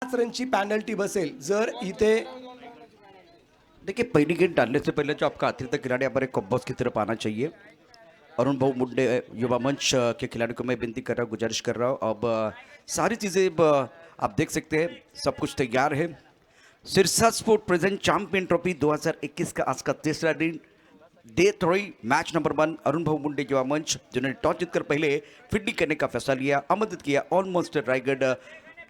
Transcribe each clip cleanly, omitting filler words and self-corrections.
5 रनची penalty बसेल जर इथे। देखिए पहली गेंद डालने से पहले जो आपका अतिरिक्त खिलाड़ी हमारे कॉम्बोस की तरफ आना चाहिए। अरुण भाऊ मुंडे युवा मंच के खिलाड़ी को मैं विनती कर रहा हूँ, गुजारिश कर रहा हूँ। अब सारी चीज़ें आप देख सकते हैं, सब कुछ तैयार है। Sirsa sport present champion trophy 2021 का आज का तीसरा दिन, डे 3 मैच नंबर 1। अरुण भाऊ मुंडे युवा मंच जिन्होंने टॉस जीतकर पहले फील्डिंग करने का फैसला लिया, आमंत्रित किया ऑलमोस्ट रायगढ़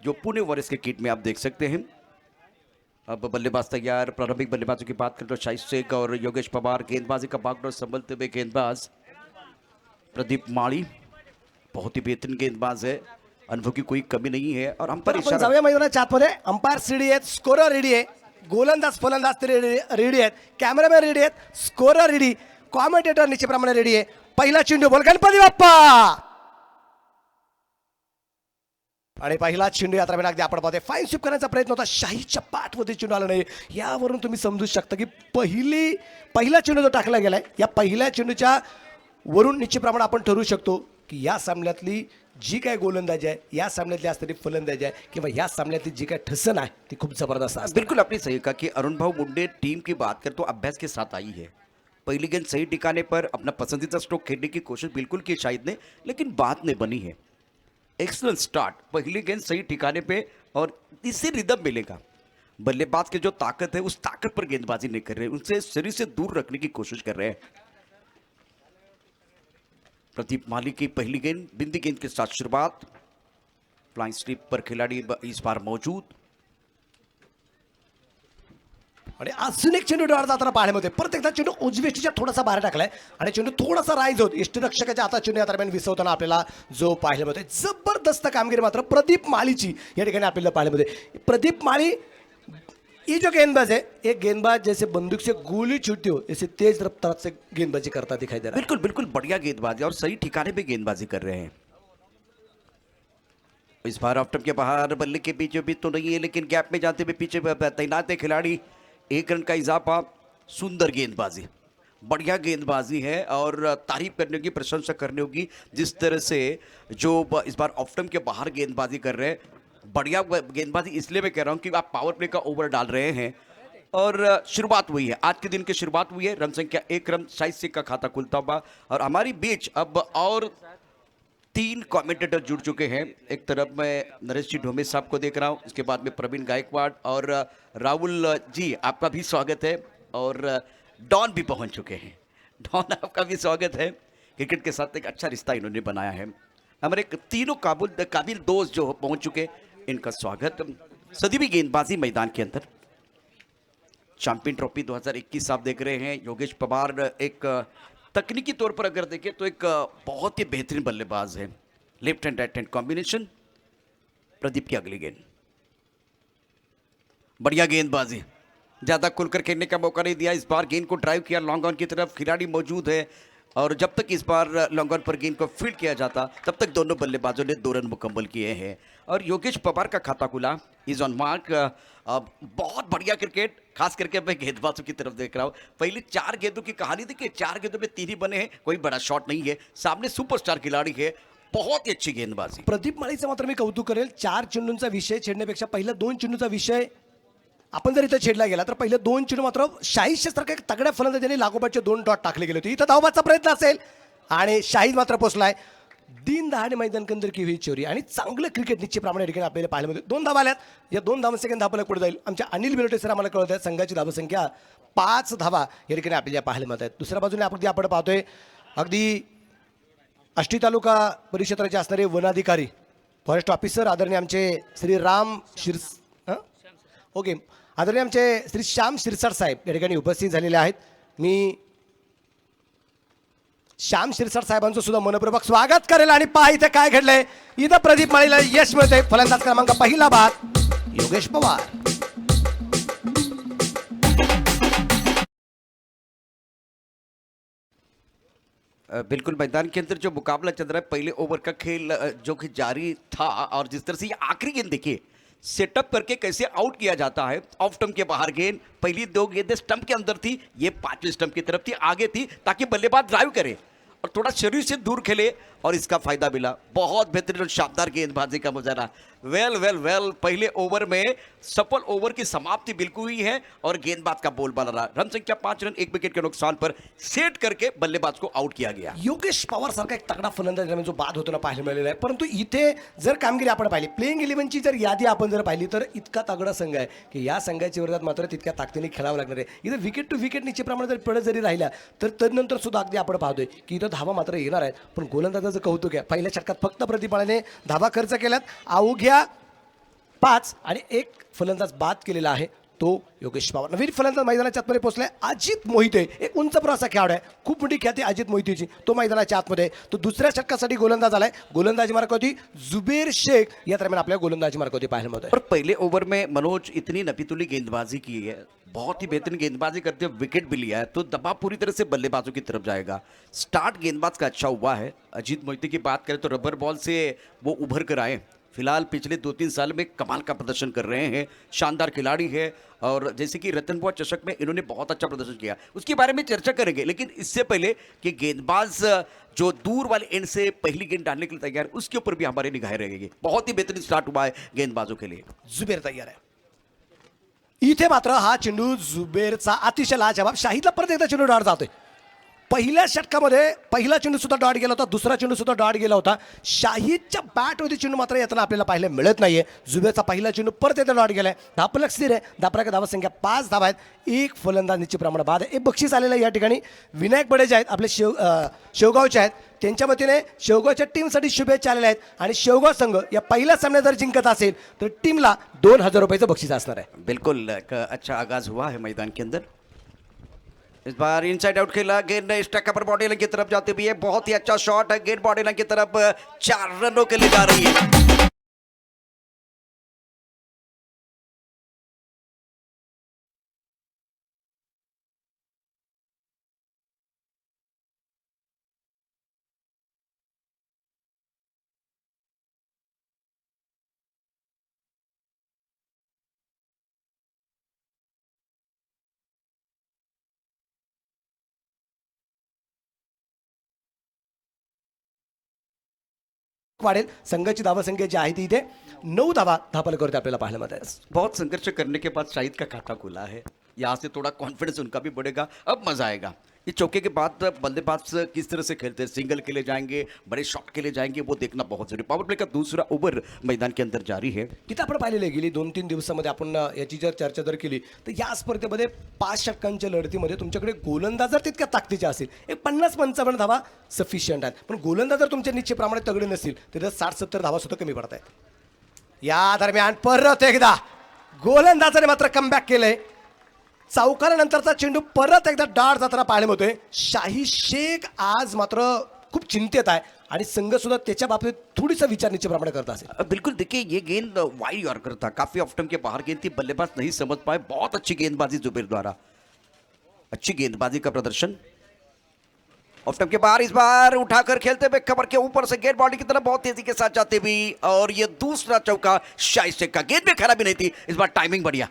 जो पुणे वॉरियर्स के किट में आप देख सकते हैं। अब बल्लेबाज तैयार। प्रारंभिक बल्लेबाजों की बात करें तो शाहिद शेख और योगेश पवार। गेंदबाजी का बागडोर संभलते हुए गेंदबाज प्रदीप माली, बहुत ही बेहतरीन गेंदबाज है, अनुभव की कोई कमी नहीं है। और हम पर आपण जाऊया मैदानाच्या आतमध्ये। अंपायर रेडी आहेत, स्कोरर रेडी आहे, गोलंदाज फलंदाज ते रेडी आहेत, कॅमेरामॅन रेडी आहेत, स्कोरर रेडी, कॉमेंटेटर निश्चितप्रमाणे रेडी आहे। पहिला चेंडू बॉल गणपती बाप्पा आणि पहिला चेंडू या दरम्यान अगदी आपण पाहतोय फाईन स्वीप करण्याचा प्रयत्न होता, शाहीच्या पाठमध्ये चेंडू आला नाही। यावरून तुम्ही समजू शकता की पहिला चेंडू जो टाकला गेलाय, या पहिल्या चेंडूच्या वरून निश्चितप्रमाणे आपण ठरवू शकतो की या सामन्यातली जी काय गोलंदाजी आहे, या सामन्यातली असणारी फलंदाजी आहे किंवा या सामन्यातली जी काय ठसन आहे ती खूप जबरदस्त आहे। बिल्कुल आपने सही कहा कि अरुण भाऊ मुंडे टीम की बात कर तो अभ्यास के साथ आई है। पहली गेंद सही ठिकाने पर अपना पसंदीदा स्ट्रोक खेलने की कोशिश बिल्कुल की शाहिद ने, लेकिन बात नहीं बनी है। एक्सलेंट स्टार्ट, पहली गेंद सही ठिकाने पे और इससे रिदम मिलेगा। बल्लेबाज की जो ताकत है उस ताकत पर गेंदबाजी नहीं कर रहे, उनसे शरीर से दूर रखने की कोशिश कर रहे हैं। प्रदीप माली की पहली गेंद बिंदी गेंद के साथ शुरुआत। फ्लाइंग स्लिप पर खिलाड़ी इस बार मौजूद। आणि अजून एक चेंडू डोळा जाताना पाहायला मिळते। परत एकदा चेंडू उजवीच्या थोडासा बाहेर टाकलाय आणि चेंडू थोडासा राईज होत यष्टीरक्षकाच्या हातात चेंडू या दरम्यान विसवताना आपल्याला जो पाहायला मिळते, जबरदस्त कामगिरी मात्र प्रदीप मालीची या ठिकाणी आपल्याला पाहायला मिळते। प्रदीप माली ये जो गेंदबाज है, एक गेंदबाज जैसे बंदूक से गोली छूटती हो ऐसे तेज रफ्तार से गेंदबाजी करता दिखाई दे रहा है। बिल्कुल बिल्कुल बढ़िया गेंदबाजी और सही ठिकाने पे गेंदबाजी कर रहे हैं। इस बार ऑफ स्टंप के बाहर बल्ले के पीछे भी तो नहीं है, लेकिन गैप में जाते हुए पीछे तैनात है खिलाड़ी। 1 रन का इजाफा। सुंदर गेंदबाजी, बढ़िया गेंदबाजी है और तारीफ करने होगी, प्रशंसा करनी होगी जिस तरह से जो इस बार ऑफ स्टंप के बाहर गेंदबाजी कर रहे हैं। बढ़िया गेंदबाजी इसलिए मैं कह रहा हूं कि आप पावर प्ले का ओवर डाल रहे हैं और शुरुआत हुई है, आज के दिन की शुरुआत हुई है। रन संख्या 1 रन शाहिद शेख का खाता खुलता हुआ और हमारी बीच अब और 3 कमेंटेटर जुड़ चुके हैं। एक तरफ मैं नरेश जी ढोमे साहब को देख रहा हूं, इसके बाद में प्रवीण गायकवाड़ और राहुल जी आपका भी स्वागत है और डॉन भी पहुंच चुके हैं। डॉन आपका भी स्वागत है। क्रिकेट के साथ एक अच्छा रिश्ता इन्होंने बनाया है। हमारे तीनों काबिल दोस्त जो पहुंच चुके, इनका स्वागत। सदी गेंदबाजी मैदान के अंदर चैंपियन ट्रॉफी 2021 आप देख रहे हैं। योगेश पवार एक तकनीकी तौर पर अगर देखें तो एक बहुत ही बेहतरीन बल्लेबाज है, left hand right hand combination. Pradeep की अगली गेंद, बढ़िया गेंदबाजी, ज्यादा खुलकर खेलने का मौका नहीं दिया। इस बार गेंद को ड्राइव किया लॉन्ग ऑन की तरफ, खिलाड़ी मौजूद है और जब तक इस बार लॉन्ग ऑन पर गेंद को फील्ड किया जाता तब तक दोनों बल्लेबाजों ने 2 रन मुकम्मल किए हैं और योगेश पवार का खाता खुला। Is on mark. बहुत बढ़िया क्रिकेट, खास करके मैं गेंदबाजों की तरफ देख रहा हूँ। पहली 4 गेंदों की कहानी देखिए, 4 गेंदों में 3 ही बने हैं, कोई बड़ा शॉट नहीं है। सामने सुपरस्टार खिलाड़ी है, बहुत ही अच्छी गेंदबाजी। प्रदीप मालीचं मात्र मी कौतुक करेल। 4 चेंडूंचा विषय छेडण्यापेक्षा पहिल्या 2 चेंडूचा विषय आपण जर इथं छेडला गेला तर पहिले 2 चेंडू मात्र शाहीदच्या सारख्या तगड्या फलंदाजांनी लागोपाठचे 2 डॉट टाकले गेले होते। इथं धावबाचा प्रयत्न असेल आणि शाहीद मात्र पोचलाय। दिन दहाडे मैदान के अंदर की हुई चोरी आणि चांगलं क्रिकेट निश्चितप्रमाणे ठिकाणी आपल्याला पाहायला मिळते। 2 धावा आल्यात, या 2 धावा सेकंद धावाला पुढे जाईल। आमच्या अनिल बिलोटे सर आम्हाला कळवत आहेत संघाची धावसंख्या 5 धावा या ठिकाणी आपल्याला पाहायला मिळत आहेत। दुसऱ्या बाजूने आपण पाहतोय अगदी आष्टी तालुका परिक्षेत्राचे असणारे वनाधिकारी फॉरेस्ट ऑफिसर आदरणीय आमचे श्री राम ओके आदरणीय आमचे श्री श्याम शिरसाट साहेब या ठिकाणी उपस्थित झालेले आहेत। मी श्याम शिरसाट साहेबांचं सुद्धा मनपूर्वक स्वागत करेल आणि पहा इथे काय घडलंय। इथं प्रदीप मालीला यश मिळते। फलंदाज क्रमांक पहिला बाद योगेश पवार। बिल्कुल मैदान के अंदर जो मुकाबला चल रहा है, पहले ओवर का खेल जो कि जारी था और जिस तरह से ये आखिरी गेंद देखिए सेटअप करके कैसे आउट किया जाता है। ऑफ स्टंप के बाहर गेंद, पहली 2 गेंदें स्टंप के अंदर थी, ये 5वीं स्टंप की तरफ थी, आगे थी ताकि बल्लेबाज ड्राइव करे और थोड़ा शरीर से दूर खेले और इसका फायदा मिला। बहुत बेहतरीन और शानदार गेंदबाजी का मुजाहरा वेल वेल वेल, पहले ओवर में सफल ओवर की समाप्ति बिल्कुल हुई है और गेंदबाज का बोलबाला रहा। रन संख्या 5 रन 1 विकेट के नुकसान पर सेट करके बल्लेबाज को आउट किया गया। योगेश पवार सारखा एक तगडा फलंदाज ज्याने जो बाद होताना पाहायला मिळालेला आहे, परंतु इथे जर कामगिरी आपण पाहिली, प्लेइंग 11ची जर यादी आपण जर पाहिली तर इतका तगडा संघ आहे की या संघाच्या विरोधात मात्र तितक्या ताकदीने खेळावं लागणार आहे. इथे विकेट टू विकेट निश्चितप्रमाणे जर पडत जरी राहिल्या तर तदनंतर सुद्धा अगदी आपण पाहतोय की इथं धावा मात्र येणार आहेत. पण गोलंदाजाचं कौतुक आहे, पहिल्या षटकात फक्त प्रतिपाळाने धावा खर्च केल्यात, अवघ्या 5 आणि 1 फलंदाज बाद केलेला आहे तो योगेश पवार. नवीन फलंदाज मैदानाच्या आतमध्ये पोहोचलाय अजित मोहिते, एक उंच प्रवासा खेळाडू आहे, खूप मोठी ख्याती अजित मोहितेची, तो मैदानाच्या आतमध्ये. तो दुसऱ्या षटकासाठी गोलंदाज आलाय, गोलंदाजी मार्क होती जुबेर शेख, या दरम्यान आपल्या गोलंदाजी मार्क होती पाहायला मिळतोय. और पहले ओवर में मनोज इतनी नपीतुली गेंदबाजी की है, बहुत ही बेहतरीन गेंदबाजी करते हुए विकेट भी लिया है, तो दबाव पूरी तरह से बल्लेबाजों की तरफ जाएगा. स्टार्ट गेंदबाज का अच्छा हुआ है. अजीत मोहिते की बात करें तो रबर बॉल से वो उभर कर आए, फिलहाल पिछले 2-3 साल में कमाल का प्रदर्शन कर रहे हैं, शानदार खिलाड़ी है. और जैसे कि रतन बुआ चषक में इन्होंने बहुत अच्छा प्रदर्शन किया, उसके बारे में चर्चा करेंगे. लेकिन इससे पहले कि गेंदबाज जो दूर वाले एंड से पहली गेंद डालने के लिए तैयार, उसके ऊपर भी हमारी निगाहें रहेंगी. बहुत ही बेहतरीन स्टार्ट हुआ है गेंदबाजों के लिए. जुबेर तयार आहे. इथे मात्र हा चेंडू जुबेरचा अतिशय लाजवाब, शाहिदला परत एकदा चेंडू डॉट जातोय. पहिल्या षटकामध्ये पहिला चेंडू सुद्धा डॉट गेला होता, दुसरा चेंडू सुद्धा डॉट गेला होता. शाहिदच्या बॅटवरती चेंडू मात्र येताना आपल्याला पाहायला मिळत नाहीये. जुबेरचा पहिला चेंडू परत एकदा डॉट गेलाय. धापलक स्थिर आहे, धापराच्या धावा संख्या 5 धावा आहेत, 1 फलंदाज निश्चितप्रमाणे बाद आहे. एक बक्षीस आलेलं आहे या ठिकाणी, विनायक बडेजे आहेत आपले शेवगावचे आहेत, त्यांच्या वतीने शेवगावच्या टीमसाठी शुभेच्छा आलेल्या आहेत. आणि शेवगाव संघ या पहिल्या सामन्यात जर जिंकत असेल तर टीमला 2000 रुपयाचं बक्षीस असणार आहे. बिल्कुल एक अच्छा आगाज हुआ है मैदान के अंदर. इस बार इनसाइड आउट खेला, गेंद स्टैक पर बॉडी लाइन की तरफ जाती हुई है, बहुत ही अच्छा शॉट है, गेंद बॉडी लाइन की तरफ 4 रनों के लिए जा रही है. वाढेल. संघाची धावा संख्या जी आहे ती इथे 9 धावा धापलकरती आपल्याला पाहायला मिळत. बहुत संघर्ष करने के बाद शाहिद का खाता खुला है, यहाँ से थोड़ा कॉन्फिडेंस उनका भी बढ़ेगा, अब मजा आएगा. ये चौके के बाद बल्लेबाज किस तरह से खेलते हैं, सिंगल के लिए जाएंगे, बड़े शॉट के लिए जाएंगे, वो देखना बहुत जरूरी. पॉवर प्ले का दूसरा ओवर मैदान के अंदर जारी है. इथं आपण पाहिलेलं आहे, गेली 2-3 दिवसामध्ये आपण याची जर चर्चा जर केली तर या स्पर्धेमध्ये 5 षटकांच्या लढतीमध्ये तुमच्याकडे गोलंदाज जर तितक्या ताकदीचे असेल, एक 50-55 धावा सफिशियंट आहेत. पण गोलंदाज जर तुमच्या निश्चितप्रमाणे तगडे नसतील तर 60-70 धावा सुद्धा कमी पडत आहेत. या दरम्यान परत एकदा गोलंदाजाने मात्र कमबॅक केलंय. चौकारानंतरचा चेंडू परत एकदा डाळ जाताना पाहायला मिळतोय. शाही शेख आज मात्र खूप चिंतेत आहे आणि संघ सुद्धा त्याच्या बाबतीत थोडीसा विचार निश्चितप्रमाणे करत असेल. बिल्कुल देखिए, ये गेंद वाइड यॉर्कर था, काफी ऑफ स्टंप के बाहर गेंद थी, बल्लेबाज नहीं समझ पाए. बहुत अच्छी गेंदबाजी जुबेर द्वारा, अच्छी गेंदबाजी का प्रदर्शन. ऑफ स्टंप के बाहर इस बार उठाकर खेलते हुए कवर के ऊपर से गेंद बॉडी की तरफ बहुत तेजी के साथ जाते हुए, और ये दूसरा चौका शाहिद शेख का. गेंद में खराबी नहीं थी, इस बार टाइमिंग बढ़िया.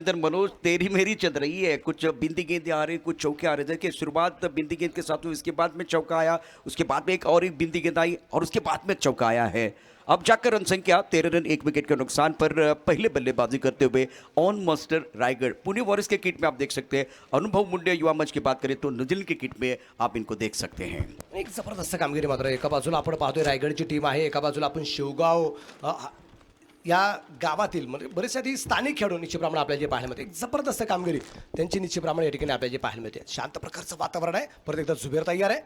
अंदर मनोज तेरी मेरी चल रही है, कुछ बिंदी गेंदें आ रही, कुछ चौके आ रहे. देखिए शुरुआत बिंदी गेंद के साथ हुई, इसके बाद में चौका आया, उसके बाद में एक और एक बिंदी गेंद आई और उसके बाद में चौका आया है. अब जाकर रन संख्या 13 रन 1 विकेट के नुकसान पर पहले बल्लेबाजी करते हुए on master Raigarh. Pune warriors K kit में आप देख सकते हैं. अनुभव मुंडे युवा मंच की बात करें तो न्यूजीलैंड के किट में आप इनको देख सकते हैं. एक जबरदस्त कामगिरी मात्र. एका बाजूला आपण पाहतोय रायगडची टीम आहे, एका बाजूला आपण शेवगाव या गावातील म्हणजे बरेचसे आधी स्थानिक खेळाडू निश्चितप्रमाणे आपल्याला जे पाहायला मिळते. एक जबरदस्त कामगिरी त्यांची निश्चितप्रमाणे या ठिकाणी आपल्याला जे पाहायला मिळते. शांत प्रकारचं वातावरण आहे. परत एकदा जुबेर तयार आहे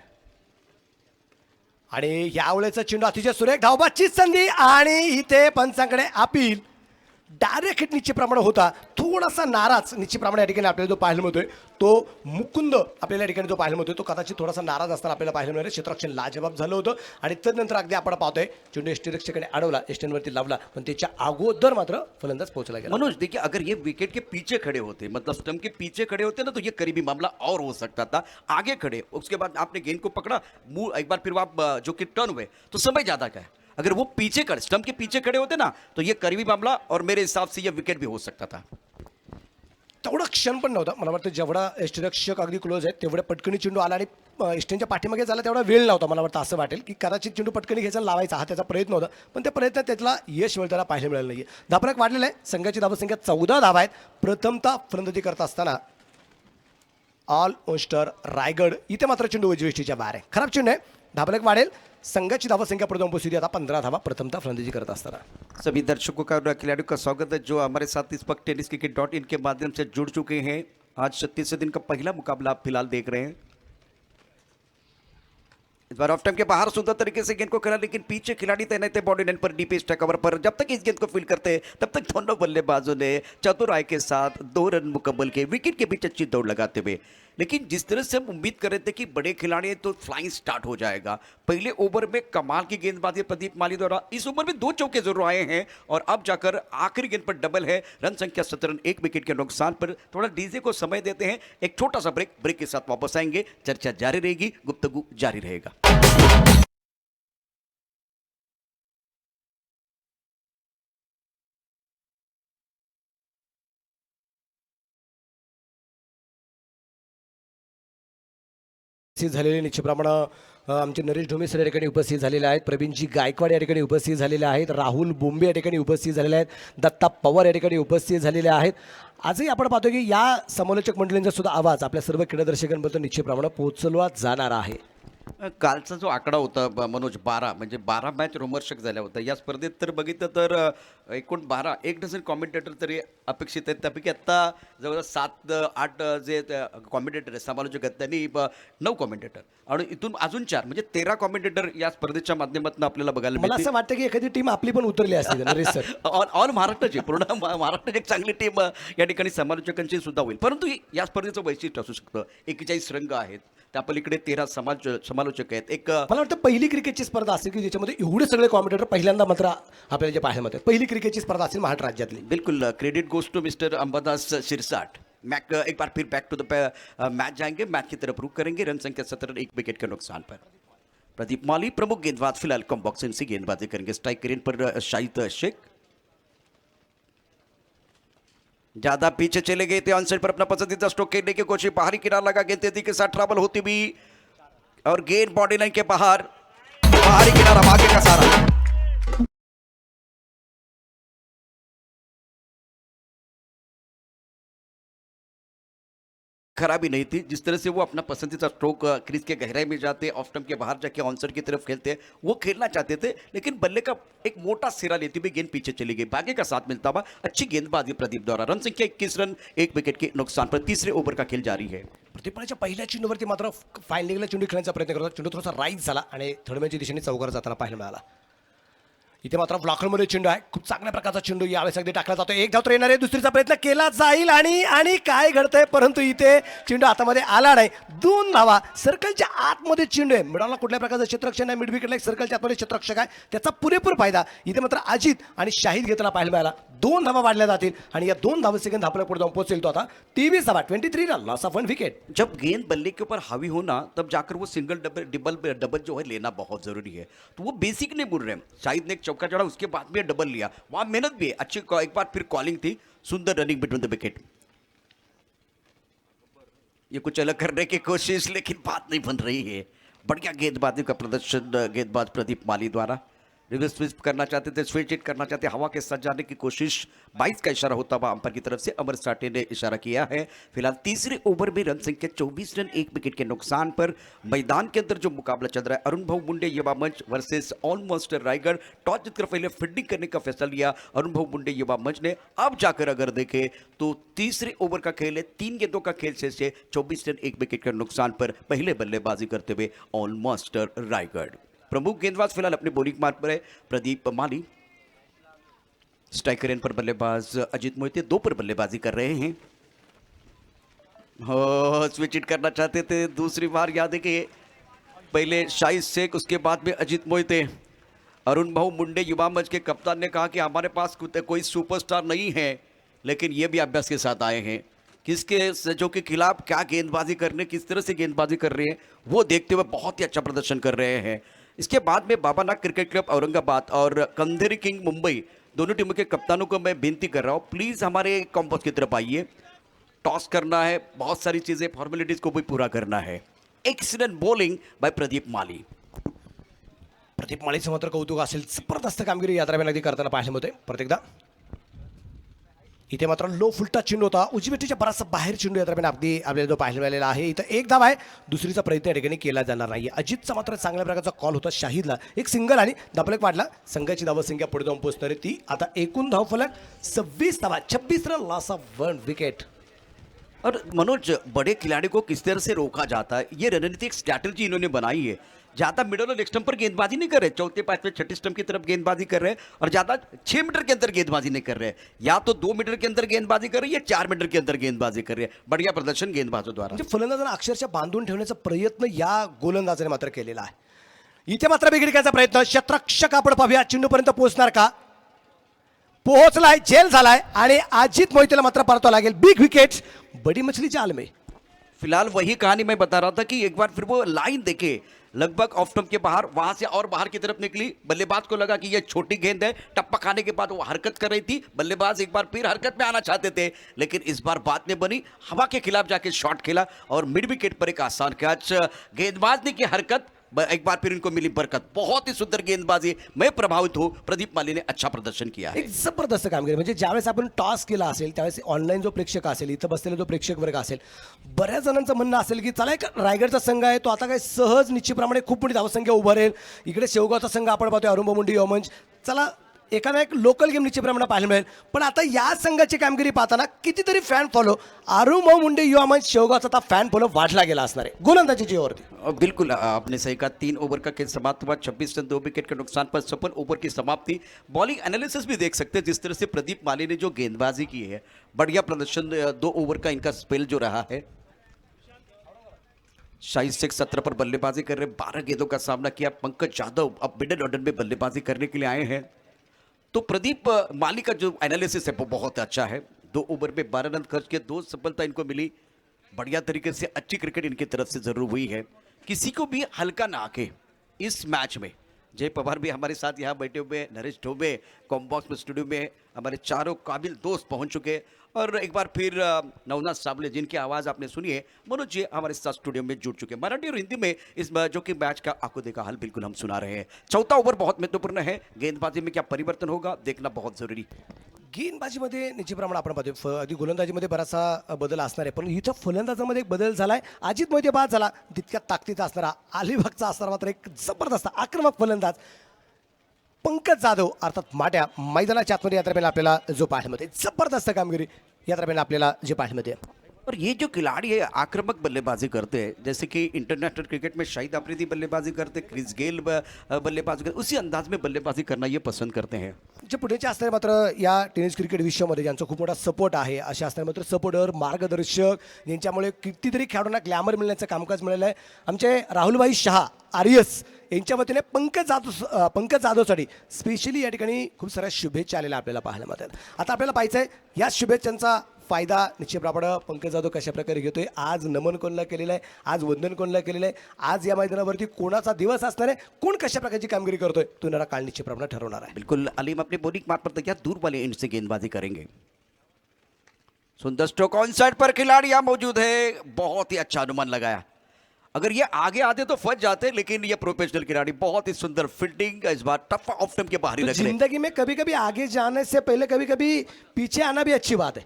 आणि यावेळेचा चेंडू अतिशय सुरेख धावबाची संधी आणि इथे पंचांकडे अपील. डायरेक्ट हिट निश्चितप्रमाणे होता, थोडासा नाराज निश्चितप्रमाणे या ठिकाणी आपल्याला जो पाहायला मिळतोय तो मुकुंद आपल्याला या ठिकाणी जो पाहायला मिळतोय तो कदाचित थोडासा नाराज असताना आपल्याला पाहायला मिळालं. क्षेत्ररक्षण लाजवाब झालं होतं आणि त्यानंतर अगदी आपण पाहतोय चेंडू एष्टीरक्षकाने अडवला, एस्टेनवरती लावला, पण त्याच्या अगोदर मात्र फलंदाज पोहोचला गेला. मनोज देखिए, अगर ये विकेट के पीछे खड़े होते, मतलब स्टंप के पीछे खड़े होते ना, तो ये करीबी मामला और हो सकता था. आगे खड़े, उसके बाद आपने गेंद को पकड़ा, मुंह एक बार फिर आप जो कि टर्न हुए तो समय ज्यादा का है, अगर वो पीछे खड़े, स्टंप के पीछे खड़े होते ना, तो ये करीबी मामला और मेरे हिसाब से ये विकेट भी हो सकता था. तेवढा क्षण पण नव्हता. मला वाटतं जेवढा यष्टिरक्षक अगदी क्लोज आहे तेवढ्या पटकनी चेंडू आला आणि इस्टेनच्या पाठीमागे झाला तेवढा वेळ नव्हता. मला वाटतं असं वाटेल की कदाचित चेंडू पटकनी घ्यायचा लावायचा हा त्याचा प्रयत्न होता, पण त्या प्रयत्नात त्याला यश मिळताना पाहायला मिळालं नाही. धापरक वाढलेलं आहे. संघाची धावसंख्या 14 धावा आहेत. प्रथमतः फलंदाजी करत असताना ऑल ओस्टर रायगड इथे मात्र चेंडू उजवीष्टीच्या बाहेर आहे. खराब चेंडू आहे. धापलक वाढेल. संघाची धावसंख्या प्रथम पोहोचली आता 15 धावा प्रथमतः फलंदाजी करत असताना. सभी दर्शकों का और खिलाड़ियों का स्वागत है जो हमारे साथ इस वक्त tenniscricket.in के माध्यम से जुड़ चुके हैं. आज 36 दिन का पहला मुकाबला आप फिलहाल देख रहे हैं. इस बार ऑफ टाइम के बाहर सुंदर तरीके से गेंद को खेला, लेकिन पीछे खिलाड़ी तैनात थे बॉडी लाइन पर डीप स्ट्राइक कवर पर. जब तक इस गेंद को फील करते तब तक दोनों बल्लेबाजों ने चतुराई के साथ 2 रन मुकम्मल किए, विकेट के बीच अच्छी दौड़ लगाते हुए. लेकिन जिस तरह से हम उम्मीद कर रहे थे कि बड़े खिलाड़ी हैं तो फ्लाइंग स्टार्ट हो जाएगा. पहले ओवर में कमाल की गेंदबाजी प्रदीप माली द्वारा. इस ओवर में 2 चौके जरूर आए हैं और अब जाकर आखिरी गेंद पर डबल है. रन संख्या 17 रन, 1 विकेट के नुकसान पर. थोड़ा डीजे को समय देते हैं. एक छोटा सा ब्रेक के साथ वापस आएंगे. चर्चा जारी रहेगी, गुफ्तगू जारी रहेगा. उपस्थित झालेले निश्चितप्रमाणे आमचे नरेश ढोमे सर या ठिकाणी उपस्थित झालेले आहेत. प्रवीणजी गायकवाड या ठिकाणी उपस्थित झालेले आहेत. राहुल बोंबे या ठिकाणी उपस्थित झालेले आहेत. दत्ता पवार या ठिकाणी उपस्थित झालेले आहेत. आजही आपण पाहतो की या समालोचक मंडळींचा सुद्धा आवाज आपल्या सर्व क्रीडादर्शकांपर्यंत निश्चितप्रमाणे पोहोचवला जाणार आहे. कालचा जो आकडा होता मनोज 12 म्हणजे 12 मॅच रोमर्षक झाल्या होत्या या स्पर्धेत. तर बघितलं तर एकूण 12 एक डझन कॉमेंटेटर तरी अपेक्षित आहेत. त्यापैकी आत्ता जवळजवळ 7-8 जे कॉमेंटेटर आहेत समालोचक आहेत त्यांनी 9 कॉमेंटेटर आणि इथून अजून 4 म्हणजे 13 कॉमेंटेटर या स्पर्धेच्या माध्यमातून आपल्याला बघायला मला मिळतील. असं वाटतं की एखादी टीम आपली पण उतरली असते नरेश सर. ऑल महाराष्ट्राची पूर्ण महाराष्ट्राची एक चांगली टीम या ठिकाणी समालोचकांची सुद्धा होईल. परंतु या स्पर्धेचं वैशिष्ट्य असू शकतं. 41 रंग आहेत, त्या पलीकडे 13 समालोचक आहेत. एक मला वाटतं पहिली क्रिकेटची स्पर्धा असेल की ज्याच्यामध्ये एवढे सगळे कॉमेंटेटर पहिल्यांदा मात्र आपल्याला जे पाहायला मिळतात. पहिली क्रिकेटची स्पर्धा असेल महाराष्ट्र राज्यातली. बिल्कुल. Credit goes to mister Ambadas Sirsat. मैक एक बार फिर बैक टू द मैच जाएंगे, मैच की तरफ रुख करेंगे. रन संख्या 17, 1 विकेट के नुकसान पर. प्रदीप माली प्रमुख गेंदबाज फिलहाल कम बॉक्सिंग से गेंदबाजी करेंगे. स्ट्राइक रेंज पर शाहिद शेख ज्यादा पीछे चले गए थे. ऑन साइड पर अपना पसंदीदा स्ट्रोक खेलने की कोशिश. बाहरी किनारा लगा, गेंद तेजी के साथ ट्रैवल होती हुई और गेंद बॉडी लाइन के बाहर. बाहरी किनारा भागे का सारा. खराबी नहीं थी. जिस तरह से वो अपना पसंदीदा स्ट्रोक क्रीज के गहराई में जाते, ऑफ स्टंप के बाहर जाके ऑनसाइड की तरफ खेलते, वो खेलना चाहते थे. लेकिन बल्ले का एक मोटा सिरा लेती हुई गेंद पीछे चली गई. भाग्य का साथ मिलता हुआ अच्छी गेंदबाजी प्रदीप द्वारा. रन संख्या 21 रन, 1 विकेट के नुकसान पर. तीसरे ओवर का खेल जारी है. प्रतिपणाच्या पहिल्या चेंडूवरती मात्र फाइंडिंगला चेंडू खेळण्याचा प्रयत्न करतात. चेंडू थोडासा राईज झाला आणि थर्डमॅनच्या दिशेने चौकार जाताना पाहायला मिळाला. इथे मात्र ब्लॉकरमध्ये चेंडू आहे. खूप चांगल्या प्रकारचा चेंडू यावेळेस अगदी टाकला जातो. एक धाव तर येणार आहे. दुसरीचा प्रयत्न केला जाईल आणि काय घडतंय परंतु इथे चेंडू हातामध्ये आला नाही. 2 धावा. सर्कलच्या आतमध्ये चेंडू आहे. मिडॉलला कुठल्या प्रकारचं क्षेत्ररक्षण आहे. मिड विकेटला एक सर्कलच्या आतमध्ये क्षेत्ररक्षक आहे. त्याचा पुरेपूर फायदा इथे मात्र अजित आणि शाहिद घेताना पाहायला मिळाला. 2 धावा वाढल्या जातील आणि या 2 धावा सेकंद आपल्या पुढे जाऊन पोहोचेल तो आता 23 धावा. 23 रन, लॉस ऑफ 1 विकेट. जब गेंद बल्ले के ऊपर हावी होना तब जाकर वो सिंगल डबल जो है लेना बहुत जरूरी है. तो वो बेसिक नहीं बोल रहे हैं. शाहिद ने एक चौका चढ़ा, उसके बाद में डबल लिया. वहां मेहनत भी है अच्छी. एक बार फिर कॉलिंग थी. सुंदर रनिंग बिटवीन द विकेट. ये कुछ अलग करने की कोशिश, लेकिन बात नहीं बन रही है. बढ़िया गेंदबाजी का प्रदर्शन गेंदबाज प्रदीप माली द्वारा. रिवर्स स्विप करना चाहते थे, स्विच हिट करना चाहते, हवा के साथ जाने की कोशिश. 22 का इशारा होता हुआ अंपायर की तरफ से अमर साठे ने इशारा किया है. फिलहाल तीसरे ओवर में रन संख्या 24 रन, 1 विकेट के नुकसान पर. मैदान के अंदर जो मुकाबला चल रहा है, अरुण भाऊ मुंडे युवा मंच वर्सेस ऑलमोस्ट रायगढ़. टॉस जीतकर पहले फील्डिंग करने का फैसला लिया अरुण भाऊ मुंडे युवा मंच ने. अब जाकर अगर देखें तो तीसरे ओवर का खेल है. 3 गेंदों का खेल शेष है. 24 रन, 1 विकेट के नुकसान पर पहले बल्लेबाजी करते हुए ऑलमोस्ट रायगढ़. प्रमुख गेंदबाज फिलहाल अपने बॉलिंग मार्ग पर है प्रदीप माली. स्ट्राइकर एंड पर बल्लेबाज अजीत मोहिते 2 पर बल्लेबाजी कर रहे हैं. हो स्विच हिट करना चाहते थे दूसरी बार. याद है कि पहले शाहिद शेख, उसके बाद में अजीत मोहिते. अरुण भाऊ मुंडे युवा मंच के कप्तान ने कहा कि हमारे पास कोई सुपरस्टार नहीं है, लेकिन ये भी अभ्यास के साथ आए हैं. किसके जो के खिलाफ क्या गेंदबाजी करने, किस तरह से गेंदबाजी कर रहे हैं वो देखते हुए बहुत ही अच्छा प्रदर्शन कर रहे हैं. इसके बाद में बाबानाग क्रिकेट क्लब औरंगाबाद और कंधेरी किंग मुंबई दोनों टीमों के कप्तानों को मैं विनती कर रहा हूँ, प्लीज़ हमारे कॉम्पोज की तरफ आइए। टॉस करना है, बहुत सारी चीज़ें फॉर्मेलिटीज़ को भी पूरा करना है। एक्सीलेंट बॉलिंग बाय प्रदीप माली। प्रदीप माळीचं मात्र कौतुक असेल, जबरदस्त कामगिरी या दरम्यान अगदी करताना पाहायला मिळते. परत एकदा इथे मात्र लो फुलटा चेंडू होता, उजवीटीच्या बराचसा बाहेर चेंडू या दरम्यान अगदी आपल्याला जो पाहायला मिळालेला आहे. इथं एक धाव आहे, दुसरीचा प्रयत्न या ठिकाणी केला जाणार नाही. अजितचा मात्र चांगल्या प्रकारचा कॉल होता, शाहिदला एक सिंगल आणि डबलक वाढला. संघाची धावसंख्या पुढे जाऊन पोहोचणार आहे ती आता एकूण धावफलक 26 धावा, 26 रन, लॉस ऑफ 1 विकेट. और मनोज, बड़े खिलाड़ी को किस तरह से रोका जाता है, ये रणनीति एक स्ट्रैटेजी इन्होंने बनाई है. ज़्यादा मिडल और लेग स्टंप पर गेंदबाजी नहीं कर रहे, चौथे पांचवें छठे स्टंप की तरफ गेंदबाजी कर रहे हैं और ज़्यादा 6 मीटर के अंदर गेंदबाजी नहीं कर रहे हैं. या तो 2 मीटर के अंदर गेंदबाजी कर रहे हैं या 4 मीटर के अंदर गेंदबाजी कर रहे हैं. बढ़िया प्रदर्शन गेंदबाजों द्वारा. म्हणजे फलंदाजांना अक्षरशः बांधून ठेवण्याचा प्रयत्न या गोलंदाजाने मात्र केलेला आहे. इथे मात्र बिघडण्याचा प्रयत्न, शतरक्षक आपण पाहूया चेंडूपर्यंत पोहोचणार का, पोहोचलाय, जेल झालाय आणि अजित मोहितेला मात्र परतावा लागेल. बिग विकेट, बड़ी मछली जाल में. फिलहाल वही कहानी मैं बता रहा था कि एक बार फिर वो लाइन देखे, लगभग ऑफ स्टंप के बाहर, वहां से और बाहर की तरफ निकली. बल्लेबाज को लगा कि ये छोटी गेंद है, टप्पा खाने के बाद वो हरकत कर रही थी. बल्लेबाज एक बार फिर हरकत में आना चाहते थे, लेकिन इस बार बात नहीं बनी. हवा के खिलाफ जाके शॉट खेला और मिड विकेट पर एक आसान कैच. गेंदबाज ने की हरकत, एक बार फिर इनको मिली बरकत. बहुत ही सुंदर गेंदबाजी, मैं प्रभावित हूं. प्रदीप माली ने अच्छा प्रदर्शन किया है. एक जबरदस्त कामगिरी. म्हणजे ज्यावेळेस आपण टॉस केला असेल त्यावेळेस ऑनलाईन जो प्रेक्षक असेल, इथं बसलेला जो प्रेक्षक वर्ग असेल, बऱ्याच जणांचं म्हणणं असेल की चला एक रायगडचा संघ आहे तो आता काय सहज निश्चितप्रमाणे खूप मोठी धावसंख्या उभारेल. इकडे शेवगावचा संघ आपण पाहतोय, अरुंब मुंडी योमंच, चला एखादा एक लोकल गेम निश्चितप्रमाणे पाहायला मिळेल. पण आता या संघाची कामगिरी पाहताना कितीतरी फॅन फॉलो, अरुंब मुंडी योमंच शेवगावचा आता फॅन फॉलो वाढला गेला असणार आहे गोलंदाजीच्या जीवावरती. बिल्कुल आपने सही कहा. 3 ओवर का खेल समाप्त हुआ, 26 रन 2 विकेट के नुकसान पर 56 ओवर की समाप्ति. बॉलिंग एनालिसिस भी देख सकते हैं जिस तरह से प्रदीप माली ने जो गेंदबाजी की है, बढ़िया प्रदर्शन. 2 ओवर का इनका स्पेल जो रहा है. शाहिद शेख 17 पर बल्लेबाजी कर रहे हैं, 12 गेंदों का सामना किया. पंकज यादव अब मिडल ऑर्डर में बल्लेबाजी करने के लिए आए हैं. तो प्रदीप माली का जो एनालिसिस है वो बहुत अच्छा है. 2 ओवर में 12 रन खर्च किए, 2 सफलता इनको मिली. बढ़िया तरीके से अच्छी क्रिकेट इनकी तरफ से जरूर हुई है. किसी को भी हल्का ना आके इस मैच में. जय पवार भी हमारे साथ यहाँ बैठे हुए हैं, नरेश ढोबे कॉम्बॉक्स में स्टूडियो में हमारे चारों काबिल दोस्त पहुंच चुके हैं. और एक बार फिर नवनाथ साबले जिनकी आवाज़ आपने सुनी है, मनोज जी हमारे साथ स्टूडियो में जुड़ चुके हैं. मराठी और हिंदी में इस जो कि मैच का आंखों देखा हाल बिल्कुल हम सुना रहे हैं. चौथा ओवर बहुत महत्वपूर्ण है. गेंदबाजी में क्या परिवर्तन होगा देखना बहुत जरूरी. गेंदबाजीमध्ये निश्चितप्रमाणे आपण पाहतोय आधी गोलंदाजीमध्ये बराचसा बदल असणार आहे, पण इथं फलंदाजामध्ये एक बदल झालाय. अजित मोहिते बाद झाला, तितक्या ताकदीचा असणारा अलिबागचा असणारा मात्र एक जबरदस्त आक्रमक फलंदाज पंकज जाधव अर्थात माट्या मैदानाच्या आतमध्ये या दरम्यान आपल्याला जो पाहायला मिळते, जबरदस्त कामगिरी या दरम्यान आपल्याला जे पाहायला मिळते. और ये जो खिलाड़ी है आक्रामक बल्लेबाजी करते हैं, जैसे कि इंटरनेशनल क्रिकेट में शाहिद अफरीदी बल्लेबाजी करते हैं, क्रिस गेल बल्लेबाजी करते, उसी अंदाज में बल्लेबाजी करना ये पसंद करते हैं. जे पुढेचे असणारे मात्र या टेनिस क्रिकेट विश्वामध्ये ज्यांचा खूप मोठा सपोर्ट आहे असे असणारे मात्र सपोर्टर, मार्गदर्शक यांच्यामुळे कितीतरी खेळाडूंना ग्लॅमर मिळण्याचं कामकाज मिळालं आहे. आमचे राहुलभाई शहा आर्यस यांच्या वतीने पंकज जाधवसाठी स्पेशली या ठिकाणी खूप साऱ्या शुभेच्छा आलेल्या आपल्याला पाहायला मिळतात. आता आपल्याला पाहायचं आहे या शुभेच्छांचा फायदा निश्चितप्रमाणे पंकज जाधव कशा प्रकारे घेतोय. आज नमन कोणला केलेलं आहे, आज वंदन कोणला केलेलं आहे, आज या मैदानावरती कोणाचा दिवस असणार आहे, कोण कशा प्रकारची कामगिरी करतोय तो येणारा काळ निश्चितप्रमाणे ठरवणार आहे. बिल्कुल अलीम अपने बॉलिंग मार्ग पर तैयार, दूर वाले एंड से गेंदबाजी करेंगे. सुंदर स्ट्रोक ऑन साइड पर खिलाड़ी यहाँ मौजूद है. बहुत ही अच्छा अनुमान लगाया. अगर ये आगे आते तो फंस जाते, लेकिन ये प्रोफेशनल खिलाड़ी बहुत ही सुंदर फील्डिंग. इस बार टफ ऑफ स्टंप के बाहर ही तो रख रहे हैं. जिंदगी में कभी कभी आगे जाने से पहले कभी कभी पीछे आना भी अच्छी बात है.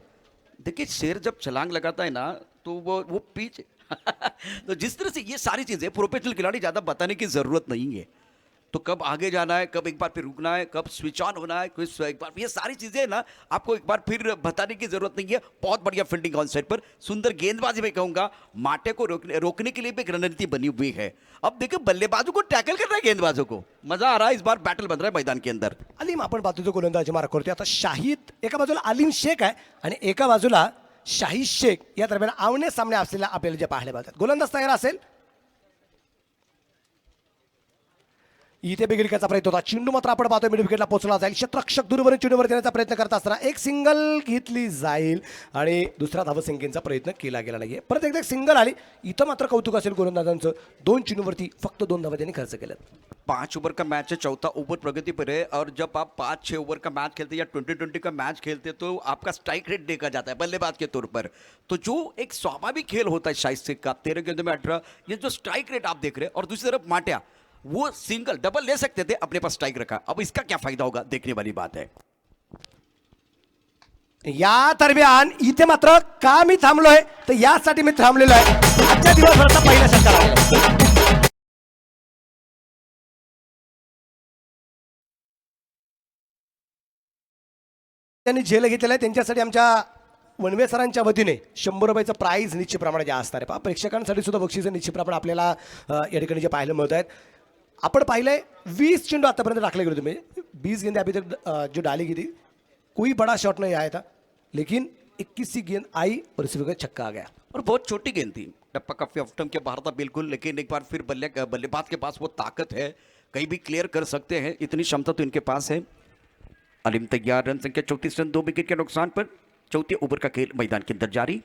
देखिए शेर जब छलांग लगाता है ना तो वो पीछे तो जिस तरह से ये सारी चीजें प्रोफेशनल खिलाड़ी ज्यादा बताने की जरूरत नहीं है. तो कब आगे जाना है, कब एक बार फिर रुकना है, कब स्विच ऑन होना है, कुछ एक बार, ये सारी चीजें ना आपको एक बार फिर बताने की जरूरत नहीं है. बहुत बढ़िया फील्डिंग ऑन साइड पर, सुंदर गेंदबाजी में कहूंगा. माटे को रोकने के लिए भी एक रणनीति बनी हुई है. अब देखिए बल्लेबाजों को टैकल करना है, गेंदबाजों को मजा आ रहा है. इस बार बैटल बन रहा है मैदान के अंदर. अलीम आपण पाहतो जो गोलंदाजी मार्क करतोय. आता शाहिद एका बाजूला अलीम शेख आहे आणि एका बाजूला शाहिद शेख या दरम्यान आमने सामने असलेला आपल्याला जे पाहायला मिळतात. गोलंदाज तयार असेल. इथे बिग विकेटचा प्रयत्न होता. चेंडू मात्र आपण पाहतोय मिड विकेटला पोहोचला जाईल. क्षेत्ररक्षक दूरवरून चेंडूवर देण्याचा प्रयत्न करत असताना एक सिंगल घेतली जाईल आणि दुसरा धावसंख्येचा प्रयत्न केला गेला नाहीये. परत एकदा सिंगल आली. इथं मात्र कौतुक असेल गोलंदाजांचं. 2 चेंडूवरती फक्त 2 धावा त्यांनी खर्च केल्यात. 5 ओवर का मैच है, चौथा ओवर प्रगति पर है और जब आप 5-6 ओवर का मैच खेलते हैं या 20-20 का मैच खेलते हैं तो आपका स्ट्राइक रेट देखा जाता है बल्लेबाज के तौर पर. तो जो एक स्वाभाविक खेल होता है शाइस्ते का 13 गेंदों में 18, ये जो स्ट्राइक रेट आप देख रहे हैं और दूसरी तरफ माटिया वो सिंगल डबल ले सकते थे, अपने पास स्ट्राइक रखा. अब इसका क्या फायदा होगा देखने वाली बात है. या दरम्यान इथे मात्र का मी थांबलोय तर यासाठी मी थांबलेलो आहे. आजच्या दिवसभराचा पहिला षटकार आहे. त्यांनी झेल घेतलेलं आहे त्यांच्यासाठी आमच्या वनवे सरांच्या वतीने 100 रुपयाचं प्राईज निश्चितप्रमाणे जे असणार आहे. पहा प्रेक्षकांसाठी सुद्धा बक्षीस निश्चितप्रमाणे आपल्याला या ठिकाणी जे पाहायला मिळत आहेत. आपण पाहिलंय 20 चेंडू आतापर्यंत टाकले गेले तुम्ही 20 गेंदे अभी तक जो डाली गई थी कोई बड़ा शॉट नहीं आया था लेकिन 21वीं गेंद आई और इसी वक्त छक्का आ गया. और बहुत छोटी गेंद थी, टप्पा काफी ऑफ टर्म के बाहर था बिल्कुल, लेकिन एक बार फिर बल्लेबाज के पास वो ताकत है, कहीं भी क्लियर कर सकते हैं, इतनी क्षमता तो इनके पास है. अलीम तैयार, रन संख्या 34 रन 2 विकेट के नुकसान पर. चौथे ओवर का खेल मैदान के अंदर जारी.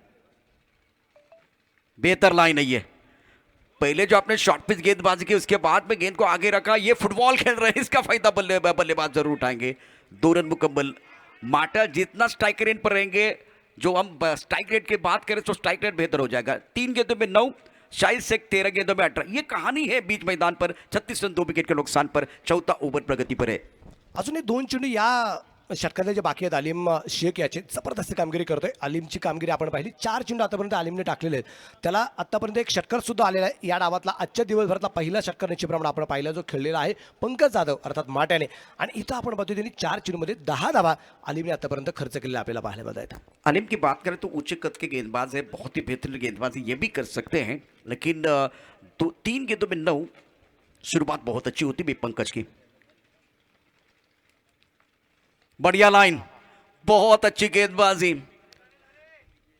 बेहतर लाइन है ये. पहले जो आपने शॉर्ट पिच गेंदबाजी की उसके बाद में गेंद को आगे रखा, ये फुटबॉल खेल रहे हैं, इसका फायदा बल्लेबाज जरूर उठाएंगे. 2 रन मुकम्मल. माटा जितना स्ट्राइक रेट पर रहेंगे, जो हम स्ट्राइक रेट की बात करें तो स्ट्राइक रेट बेहतर हो जाएगा. 3 गेंदों में 9, शायद से 13 गेंदों में 18. ये कहानी है बीच मैदान पर. 36 रन 2 विकेट के नुकसान पर. चौथा ओवर प्रगति पर है. अजून हे 2 चेंडू या षटकातले जे बाकी आहेत आलिम शेख याचे जबरदस्त कामगिरी करतोय. आलिमची कामगिरी आपण पाहिली. 4 चेंडू आतापर्यंत आलिमने टाकलेले आहेत. त्याला आतापर्यंत एक षटकार सुद्धा आलेला आहे. या डावातला आजच्या दिवसभरातला पहिला षटकार निश्चितप्रमाणे आपण पाहिला जो खेळलेला आहे पंकज जाधव अर्थात माट्याने. आणि इथं आपण पाहतो त्यांनी 4 चेंडूमध्ये 10 धावा आलिमने आतापर्यंत खर्च केलेला आपल्याला पाहायला मिळत आहेत. आलिम की बात करें तो ऊंचे कद के गेंदबाज है, बहुत ही बेहतरीन गेंदबाज है, ये भी कर सकते हैं, लेकिन 3 गेंदों में 9 शुरुआत बहुत अच्छी होती भी पंकज की. बढ़िया लाइन, बहुत अच्छी गेंदबाजी,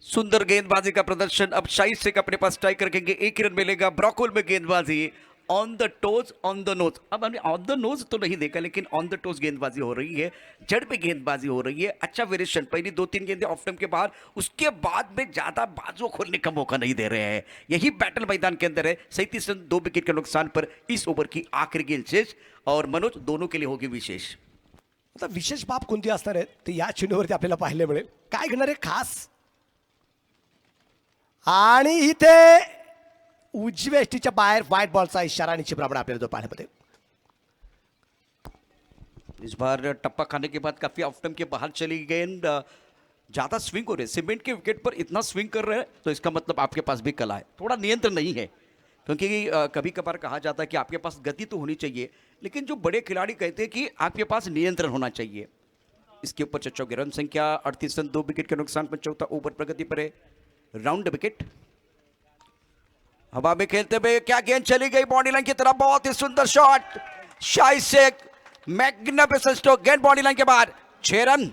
सुंदर गेंदबाजी का प्रदर्शन. अब शाहिद शेख अपने पास स्ट्राइक रखेंगे, 1 रन मिलेगा. ब्रॉकहोल में गेंदबाजी on the toes, on the nose. अब हमने ऑन द नोज तो नहीं देखा, लेकिन ऑन द टोज गेंदबाजी हो रही है, जड़ पे गेंदबाजी हो रही है. अच्छा वेरिएशन, पहली 2-3 गेंदें ऑफ टाइम के बाद, उसके बाद में ज्यादा बाजू खोलने का मौका नहीं दे रहे हैं. यही बैटल मैदान के अंदर है. 37 रन 2 विकेट के नुकसान पर इस ओवर की आखिरी गेंद शेष. और मनोज, दोनों के लिए होगी विशेष. आता विशेष बाब कोणती असणार आहे ते या चेंडूवरती आपल्याला पाहायला मिळेल. काय घेणार आहे खास आणि इथे उजव्या एसटीच्या बाहेर व्हाईट बॉलचा इशारा निश्चितप्रमाणे आपल्याला जो पाहायला मिळेल. इस बार टप्पा खाने के बाद काफी ऑफ टाइम के बाहर चली गेंद. ज्यादा स्विंग हो रहे, सीमेंट के विकेट पर इतना स्विंग कर रहे हैं तो इसका मतलब आपके पास भी कला है, थोड़ा नियंत्रण नहीं है. क्योंकि कभी कभार कहा जाता है कि आपके पास गति तो होनी चाहिए, लेकिन जो बड़े खिलाड़ी कहते हैं कि आपके पास नियंत्रण होना चाहिए. इसके ऊपर चर्चा होगी. रन संख्या 38 रन 2 विकेट के नुकसान पर. चौथा ओवर प्रगति पर है. Round wicket. हवा में खेलते हुए क्या गेंद चली गई बॉडी लाइन की तरफ. बहुत ही सुंदर shot, Shahid Sheikh, magnificent stroke. गेंद बॉडी लाइन के बाहर. 6 रन.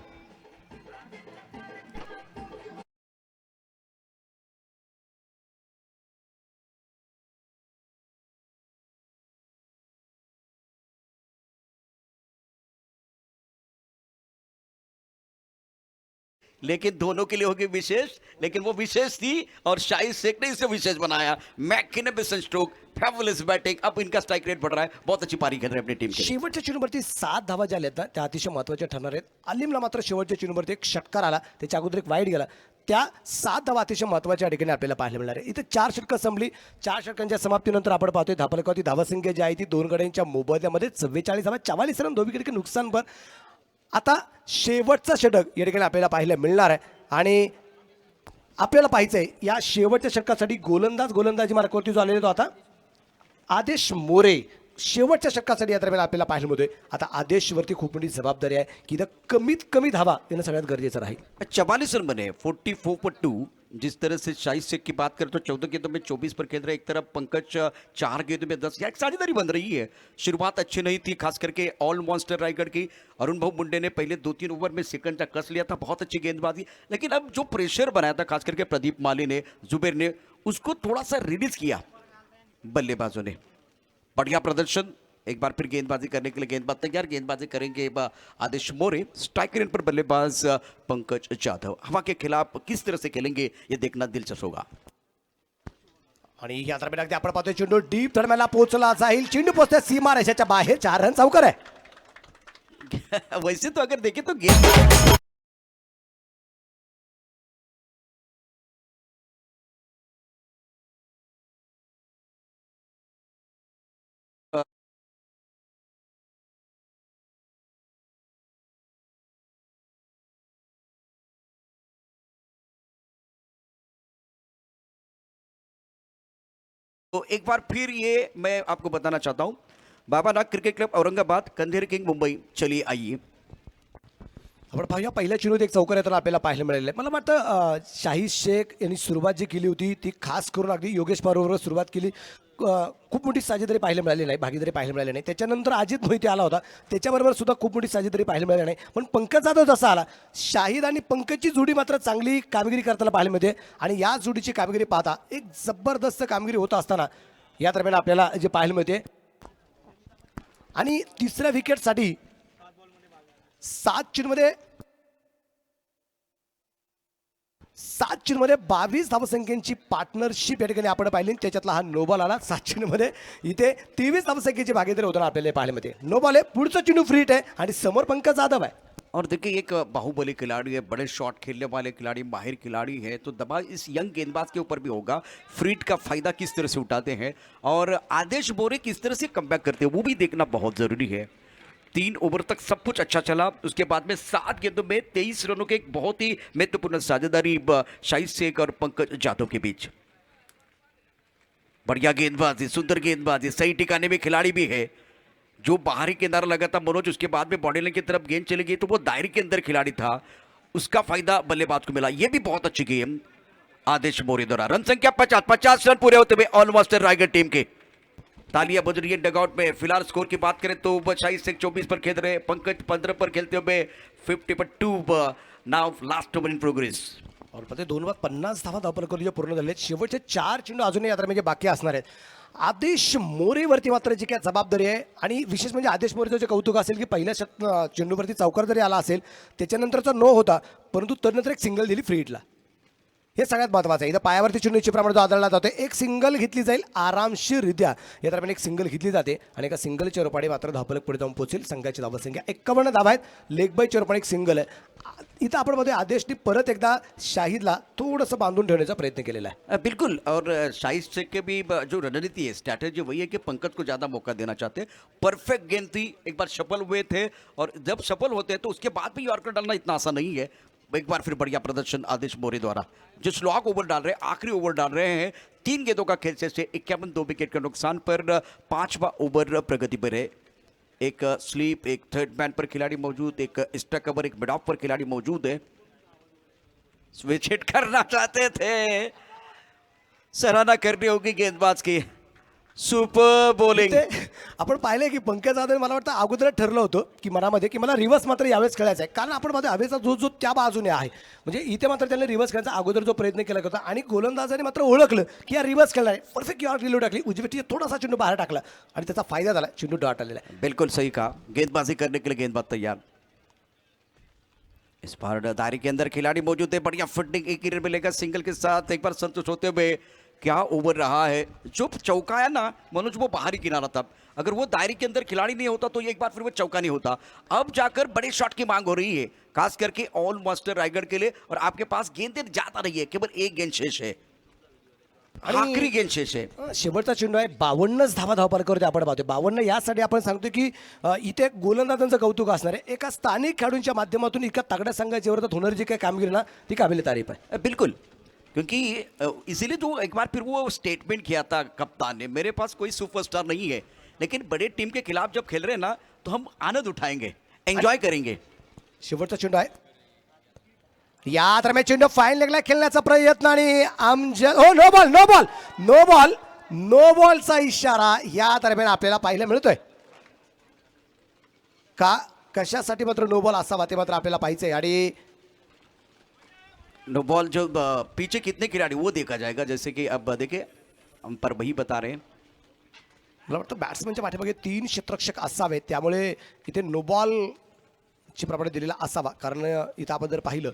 लेकिन दोनों के लिए होगी विशेष, लेकिन वो विशेष थी और शाहिद शेख ने इसे विशेष बनाया. Magnificent stroke, fabulous batting. अब इनका स्ट्राइक रेट बढ़ रहा है, बहुत अच्छी पारी खेल रहे हैं अपनी टीम के. शेवटच्या चेंडूवरती 7 धावा ज्या आल्या त्या अतिशय महत्त्वाच्या ठरणार आहेत. आलिमला मात्र शेवटच्या चेंडूवरती एक षटकार आला, त्याच्या अगोदर एक वाईट गेला. त्या 7 धावा अतिशय महत्त्वाच्या या ठिकाणी आपल्याला पाहायला मिळणार आहे. इथे 4 षटकं संपली. 4 षटकांच्या समाप्तीनंतर आपण पाहतोय धापलकावती धावसंख्या जी आहे ती 2 गड्यांच्या मोबदल्यामध्ये 44 धावा, 44 रन 2 विकेट के नुकसान पर. आता शेवटचा षटक या ठिकाणी आपल्याला पाहायला मिळणार आहे आणि आपल्याला पाहायचं आहे या शेवटच्या षटकासाठी गोलंदाजी मार्गावरती जो आलेला तो आता आदेश मोरे शेवटच्या षटकासाठी या दरम्यान आपल्याला पाहायला मिळतोय. आता आदेशवरती खूप मोठी जबाबदारी आहे की इथं कमीत कमी धावा देणं सगळ्यात गरजेचं राहील. 44 रन बने, 44 पर 2. जिस तरह से शाहिद शेख की बात करें तो 14 गेंदों में 24 पर खेल रहे. एक तरफ पंकज 4 गेंदों में 10. एक साझेदारी बन रही है. शुरुआत अच्छी नहीं थी, खास करके ऑल मॉन्स्टर रायगढ़ की. अरुण भाऊ मुंडे ने पहले 2-3 ओवर में सेकंड तक कस लिया था, बहुत अच्छी गेंदबाजी. लेकिन अब जो प्रेशर बनाया था खास करके प्रदीप माली ने, जुबेर ने, उसको थोड़ा सा रिलीज किया बल्लेबाजों ने. बढ़िया प्रदर्शन. एक बार फिर गेंदबाजी करने के लिए गेंदबाज तैयार, गेंदबाजी करेंगे आदेश मोरे। स्ट्राइकर इन पर बल्लेबाज पंकज जाधव। हवा के खिलाफ किस तरह से खेलेंगे ये देखना दिलचस्प होगा। आणि या दरम्यान अगदी आपण पाहतोय चेंडू डीप दरम्यानला पोहोचला जाईल, चेंडू पोहोचते सीमा रेषेच्या बाहेर, 4 रन चौकार आहे। वैसे तो अगर देखें तो गेंद तो एक बार फिर ये मैं आपको बताना चाहता हूं, Babanag cricket club Aurangabad, Kandher king Mumbai. चलिए आइए आपण पाहूया पहिल्या चेंडूत एक चौकार येताना आपल्याला पाहायला मिळालेलं आहे। मला वाटतं शाहीद शेख यांनी सुरुवात जी केली होती ती खास करून अगदी योगेश पवारबरोबर सुरुवात केली। खूप मोठी साजेदारी पाहायला मिळाली नाही, भागीदारी पाहायला मिळाली नाही। त्याच्यानंतर अजित मोहिते आला होता, त्याच्याबरोबर सुद्धा खूप मोठी साजेदारी पाहायला मिळाली नाही। पण पंकज जाधव जसा आला, शाहीद आणि पंकजची जोडी मात्र चांगली कामगिरी करताना पाहायला मिळते। आणि या जोडीची कामगिरी पाहता एक जबरदस्त कामगिरी होत असताना या दरम्यान आपल्याला जे पाहायला मिळते। आणि तिसऱ्या विकेटसाठी 7 चेंडूमध्ये 22 धावसंख्येची पार्टनरशिप या ठिकाणी आपण पाहिली। त्याच्यातला हा नो बॉल आला 7 चेंडूमध्ये, इथे 23 धावसंख्येची भागीदारी होताना आपल्याला पाहायला मिळते। नो बॉल आहे, पुढचा चेंडू फ्री हिट आहे आणि समोर पंकज जाधव आहे। और देखिए एक बाहुबली खिलाड़ी है, बड़े शॉट खेलने वाले खिलाड़ी, माहिर खिलाड़ी है, तो दबाव इस यंग गेंदबाज के ऊपर भी होगा। फ्रीट का फायदा किस तरह से उठाते हैं और आदेश बोरे किस तरह से कमबैक करते हैं वो भी देखना बहुत जरूरी है। 3 ओवर तक सब कुछ अच्छा चला, उसके बाद में 7 गेंदों में 23 रनों के एक बहुत ही महत्वपूर्ण साझेदारी शाहिद शेख और पंकज जाधव के बीच। बढ़िया गेंदबाजी, सुंदर गेंदबाजी, सही ठिकाने में खिलाड़ी भी है। जो बाहरी किनारा लगा था मनोज, उसके बाद में बॉडी लाइन की तरफ गेंद चली गई तो वो दायरे के अंदर खिलाड़ी था, उसका फायदा बल्लेबाज को मिला। ये भी बहुत अच्छी गेम आदेश मोरे द्वारा। रन संख्या 50 रन पूरे होते हुए ऑलमोस्ट रायगढ़ टीम के। तालियां बज रही है डगआउट में। फिलहाल स्कोर की बात करें तो शाहिद शेख 24 पर खेल रहे, पंकज 15 पर खेलते हुए 50 पर 2 now last over in progress. और पते 2 ओव्हर 50 धावा धावफलक पूर्ण झाले। शेवटचे 4 चेंडू अजूनही यात्रा म्हणजे बाकी असणार आहेत। आदेश मोरेवरती मात्र जी काय जबाबदारी आहे आणि विशेष म्हणजे आदेश मोरेचं जे कौतुक असेल की पहिल्या चेंडूवरती चौकार जरी आला असेल त्याच्यानंतरचा नो होता, परंतु त्यानंतर एक सिंगल दिली फ्री हिटला, हे सगळ्यात महत्त्वाचं आहे। इथं पायावरती चेंडू निश्चितप्रमाणे जो आदळला जातो, एक सिंगल घेतली जाईल आरामशीररित्या, या दरम्यान एक सिंगल घेतली जाते आणि एका सिंगलच्या रूपाने मात्र धावफलक पुढे जाऊन पोहोचेल। संघाची धावसंख्या 51 धावा आहेत, लेग बायच्या रूपाने एक सिंगल आहे। इथं आपण मध्ये आदेशने परत एकदा शाहिदला थोडंसं बांधून ठेवण्याचा प्रयत्न केलेला आहे। बिल्कुल, और शाहिद शेख के भी जो रणनीति है, स्ट्रैटेजी वही है कि पंकज को ज़्यादा मौका देना चाहते हैं। परफेक्ट गेंद थी, एक बार सफल हुए थे और जब सफल होते हैं तो उसके बाद भी यॉर्कर डालना इतना आसान नहीं है। एक बार फिर बढ़िया प्रदर्शन आदेश मोरे द्वारा, जो स्लॉग ओवर डाल रहे हैं, आखिरी ओवर डाल रहे हैं। 3 गेंदों का खेल से 51 2 विकेट के नुकसान पर 5वां ओवर प्रगति पर है। एक स्लीप, एक थर्ड मैन पर खिलाड़ी मौजूद, एक एक्स्ट्रा कवर, एक मिड ऑफ पर खिलाड़ी मौजूद है। स्विच हिट करना चाहते थे, सराहना करनी होगी गेंदबाज की। Super bowling. आपण पाहिलंय की पंकज जाधव मला वाटतं अगोदर ठरलं होतं की मनामध्ये की मला रिव्हर्स मात्र यावेळेस खेळायचा आहे, कारण आपण पाहतो हवेचा जो त्या बाजूने आहे, म्हणजे इथे मात्र त्यांनी रिव्हर्स खेळायचा अगोदर जो प्रयत्न केला होता आणि गोलंदाजाने मात्र ओळखलं की या रिव्हर्स खेळणार आहे। परफेक्ट यॉर्क रिलो टाकली, उजवीची थोडासा चेंडू बाहेर टाकला आणि त्याचा फायदा झाला, चेंडू डॉट आलेला आहे। बिल्कुल सही कहा, गेंदबाजी करने के लिए गेंदबाज तैयार। इस बार दायरे के अंदर खिलाड़ी मौजूद है, बढ़िया फिटिंग, एक ही रन मिलेगा सिंगल के साथ। एक बार संतुष्ट होते हुए, क्या ओवर रहा है। जो चौका है ना मनोज, वो बाहरी किनारा था, अगर वो दायरे के अंदर खिलाड़ी नहीं होता तो एक बार फिर वो चौका नहीं होता। अब जाकर बड़े शॉट की मांग हो रही है, खास करके ऑल मास्टर रायगढ़ के लिए, और आपके पास गेंदें ज्यादा नहीं है, केवल एक गेंद शेष है, आखिरी गेंद शेष है। शेवटचा चेंडू आहे, 52 धावा धावफलकावरती आपण पाहतोय। 52 यासाठी आपण सांगतो की इथे गोलंदाजांचं कौतुक असणार आहे। एका स्थानिक खेळाडूंच्या माध्यमातून इतक्या तगड्या संघाच्या विरोधात होणारी जी काही कामगिरी ना, ती काबिल तारीफ आहे। बिल्कुल, क्योंकि इसीलिए तो एक बार फिर वो स्टेटमेंट किया था कप्तान ने, मेरे पास कोई सुपरस्टार नहीं है, लेकिन बड़े टीम के खिलाफ जब खेल रहे हैं ना तो हम आनंद उठाएंगे, एंजॉय करेंगे। शेवटचा चेंडू आहे, या दरम्यान चेंडू फाईन लेगला खेळण्याचा प्रयत्न आणि no ball no ball no ball no बॉलचा इशारा या दरम्यान आपल्याला पाहायला मिळतोय का, कशासाठी मात्र नो बॉल असावा ते मात्र आपल्याला पाहायचंय। आणि नो बॉल जो पीछे कितने खिलाड़ी वो देखा जाएगा, जैसे कि अब देखिए हम पर वही बता रहे हैं। मला वाटतं बॅट्समनच्या पाठीमागे 3 क्षेत्ररक्षक असावेत, त्यामुळे इथे नो बॉलची प्रमाणे दिलेला असावा. कारण इथं आपण जर पाहिलं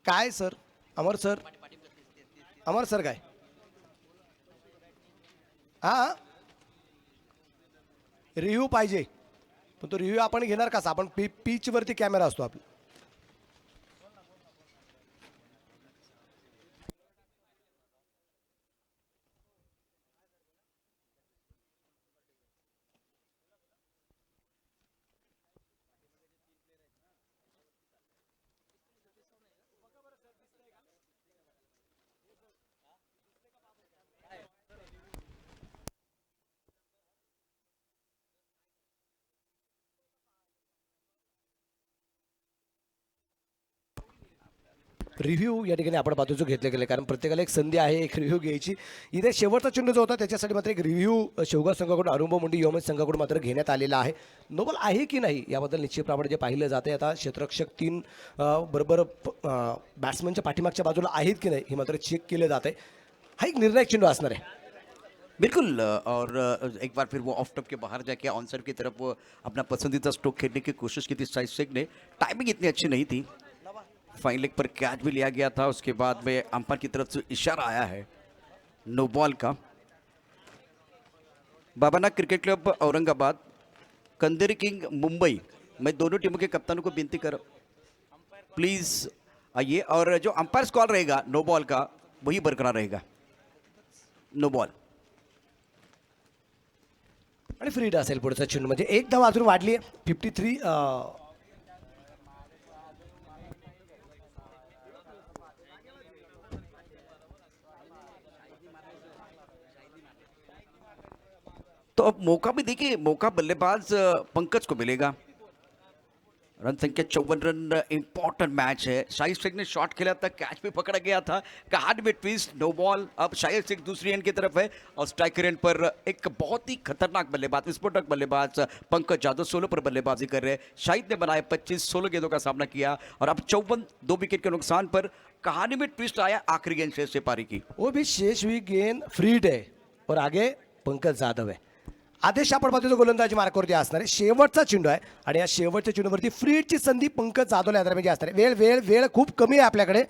काय सर, अमर सर काय हा रिव्ह्यू पाहिजे, पण तो रिव्ह्यू आपण घेणार कसा? आपण पिच वरती कॅमेरा असतो आपला. रिव्ह्यू या ठिकाणी आपण पाहतो जो घेतले गेले, कारण प्रत्येकाला एक संधी आहे एक रिव्ह्यू घ्यायची. इथे शेवटचा चेंडू जो होता त्याच्यासाठी मात्र एक रिव्ह्यू शेवगाव संघाकडून अरुंभ मुंडी योमच संघाकडून मात्र घेण्यात आलेला आहे. नोबल आहे की नाही याबद्दल निश्चितप्रमाणे जे पाहिलं जाते, आता क्षेत्ररक्षक 3 बरोबर बॅट्समनच्या पाठीमागच्या बाजूला आहेत की नाही हे मात्र चेक केलं जाते. हा एक निर्णायक चेंडू असणार आहे. बिल्कुल और एक बार फिर वो ऑफ टॉप के बाहर जाके ऑन साइड की तरफ वो अपना पसंदीदा स्ट्रोक खेलने की कोशिश की थी शाहिद शेख ने. टाइमिंग इतनी अच्छी नहीं थी. फाइन लेग पर कैच भी लिया गया था. उसके बाद में अंपायर की तरफ से इशारा आया है नो बॉल का. Babanag cricket club Aurangabad, Kanderi king Mumbai, मैं दोनों टीमों के कप्तानों को विनती कर प्लीज आइए. और जो अंपायर कॉल रहेगा नो बॉल का वही बरकरार रहेगा. नो बॉल आणि फ्रीड असेल पुढचा चेंडू, म्हणजे एक धाव अजून वाढली आहे. 53 तो अब मौका भी देखिए, मौका बल्लेबाज पंकज को मिलेगा. रन संख्या 54 रन. इंपॉर्टेंट मैच है. शाहिद शेख ने शॉट खेला था, कैच भी पकड़ा गया था. कहानी में ट्विस्ट, नो बॉल. अब शाहिद शेख दूसरी एंड की तरफ है और स्ट्राइकर एंड पर एक बहुत ही खतरनाक बल्लेबाज, विस्फोटक बल्लेबाज पंकज यादव 16 पर बल्लेबाजी कर रहे हैं. शाहिद ने बनाए 25, 16 गेंदों का सामना किया और अब 54, 2 विकेट के नुकसान पर कहानी में ट्विस्ट आया आखिरी गेंद शेष से पारी की. वो भी शेष हुई गेंद फ्रीड है और आगे पंकज जाधव आहे. आदेश आपण पाहतो गोलंदाजी मार्कावरती असणार आहे. शेवटचा चेंडू आहे आणि या शेवटच्या चेंडूवरती फ्रीडची संधी पंकज जाधवला या दरम्यान असणार आहे. वेळ वेळ वेळ खूप कमी आहे आपल्याकडे.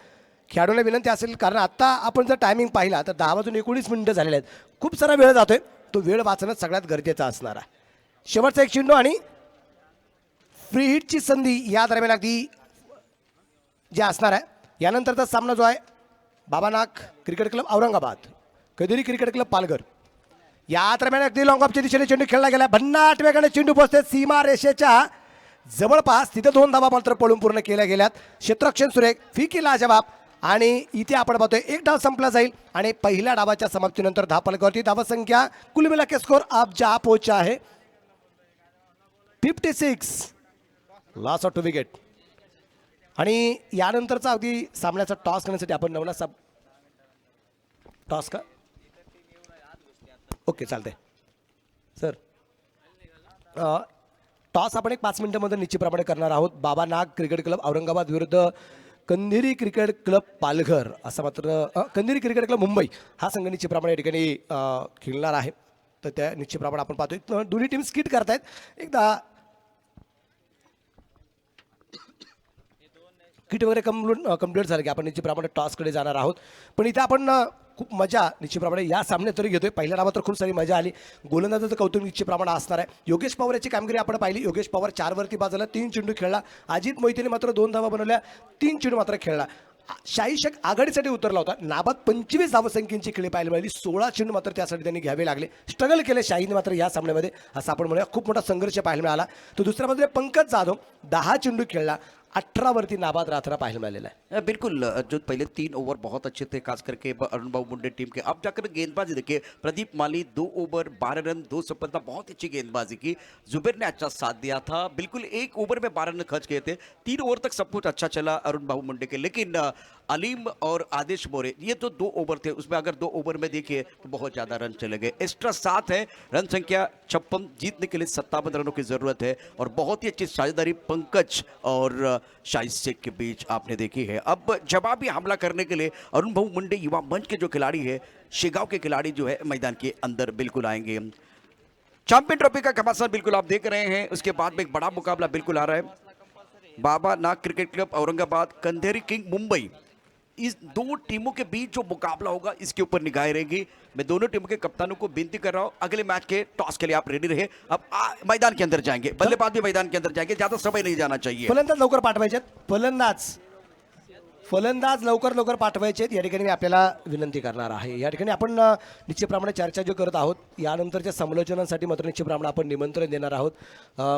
खेळाडूला विनंती असेल, कारण आता आपण जर टायमिंग पाहिला तर 10 वाजून 19 मिनिटं झालेले आहेत. खूप सारा वेळ जातोय, तो वेळ वाचणं सगळ्यात गरजेचं असणार आहे. शेवटचा एक चेंडू आणि फ्री हिटची संधी या दरम्यान अगदी जे असणार आहे. यानंतरचा सामना जो आहे Babanag cricket club Aurangabad, Kaderi cricket club Palghar, या दरम्यान अगदी लॉंग ऑफच्या दिशेने चेंडू खेळला गेला. भन्नाट वेगाने चेंडू पोहोचते सीमा रेषेच्या जवळपास. तिथे 2 धावा मात्र पळून पूर्ण केल्या गेल्यात. क्षेत्ररक्षण सुरेख, फिकी लाजवाब. आणि इथे आपण पाहतोय एक डाव संपला जाईल आणि पहिल्या डावाच्या समाप्तीनंतर धावफलकावरती धावसंख्या कुल मिला के स्कोर अब जा पोहोचा आहे 56. Loss of 2 wicket. आणि यानंतरचा अगदी सामन्याचा टॉस करण्यासाठी आपण नवना टॉस का ओके चालतंय सर. टॉस आपण एक 5 मिनिटांमध्ये निश्चितप्रमाणे करणार आहोत. बाबानाग क्रिकेट क्लब औरंगाबाद विरुद्ध कंदेरी क्रिकेट क्लब पालघर, असा मात्र कंदेरी क्रिकेट क्लब मुंबई हा संघ निश्चितप्रमाणे या ठिकाणी खेळणार आहे. तर त्या निश्चितप्रमाणे आपण पाहतोय दोन्ही टीम स्किट करतायत. एकदा किट वगैरे कंप्लीट झालं की आपण निश्चितप्रमाणे टॉसकडे जाणार आहोत. पण इथे आपण खूप मजा निश्चितप्रमाणे या सामन्यात तरी घेतोय. पहिल्या डावात तर खूप सारी मजा आली. गोलंदाजाचं कौतुक निश्चितप्रमाणे असणार आहे. योगेश पवार याची कामगिरी आपण पाहिली. योगेश पवार 4 वरती बाजूला 3 चेंडू खेळला. अजित मोहितेने मात्र 2 धावा बनवल्या, 3 चेंडू मात्र खेळला. शाहिद शेख आघाडीसाठी उतरला होता. नाबाद 25 धावसंख्येची खेळी पाहायला मिळाली. 16 चेंडू मात्र त्यासाठी त्यांनी घ्यावे लागले. स्ट्रगल केले शाहिदने मात्र या सामन्यामध्ये, असं आपण म्हणूया. खूप मोठा संघर्ष पाहायला मिळाला. तो दुसऱ्या बाजूला पंकज जाधव 10 चेंडू खेळला, 18 वरती नाबाद राथरा पाहायला मिळालेला आहे. बिल्कुल, जो पहले 3 ओवर बहुत अच्छे थे, खास करके अरुण बाबू मुंडे टीम के. अब जाकर गेंदबाजी देखिए, प्रदीप माली 2 ओवर 12 रन 2 सफलता, बहुत अच्छी गेंदबाजी की. जुबेर ने अच्छा साथ दिया था. बिल्कुल 1 ओवर में 12 रन खर्च किए थे. 3 ओवर तक सब कुछ अच्छा चला अरुण बाबू मुंडे के. लेकिन अलीम और आदेश मोरे, ये तो 2 ओवर थे, उसमें अगर 2 ओवर में देखिए तो बहुत ज़्यादा रन चले गए। एक्स्ट्रा 7 है, रन संख्या 56, जीतने के लिए 57 रनों की ज़रूरत है। और बहुत ही अच्छी साझेदारी पंकज और शाहिद शेख के बीच आपने देखी है। अब जवाबी हमला करने के लिए अरुण भाऊ मुंडे युवा मंच के जो खिलाड़ी है, शेगांव के खिलाड़ी जो है मैदान के अंदर बिल्कुल आएंगे। चैंपियन ट्रॉफी का घमासान बिल्कुल आप देख रहे हैं। उसके बाद में एक बड़ा मुकाबला बिल्कुल आ रहा है। Baba Nag cricket club Aurangabad, Kandheri king Mumbai, इस 2 टीमों के बीच जो मुकाबला होगा इसके ऊपर निगाहें रहेगी। मैं दोनों टीमों के कप्तानों को विनती कर रहा हूं, अगले मैच के टॉस के लिए आप रेडी रहे। अब मैदान के अंदर जाएंगे, बल्लेबाज भी मैदान के अंदर जाएंगे, ज्यादा समय नहीं जाना चाहिए। फलंदाज लवकर पाठवायचे फलंदाज लवकर पाठवायचे या ठिकाणी मी आपल्याला विनंती करणार आहे। या ठिकाणी आपण निश्चितप्रमाणे चर्चा जो करत आहोत, यानंतरच्या समालोचनांसाठी मात्र निश्चितप्रमाणे आपण निमंत्रण देणार आहोत।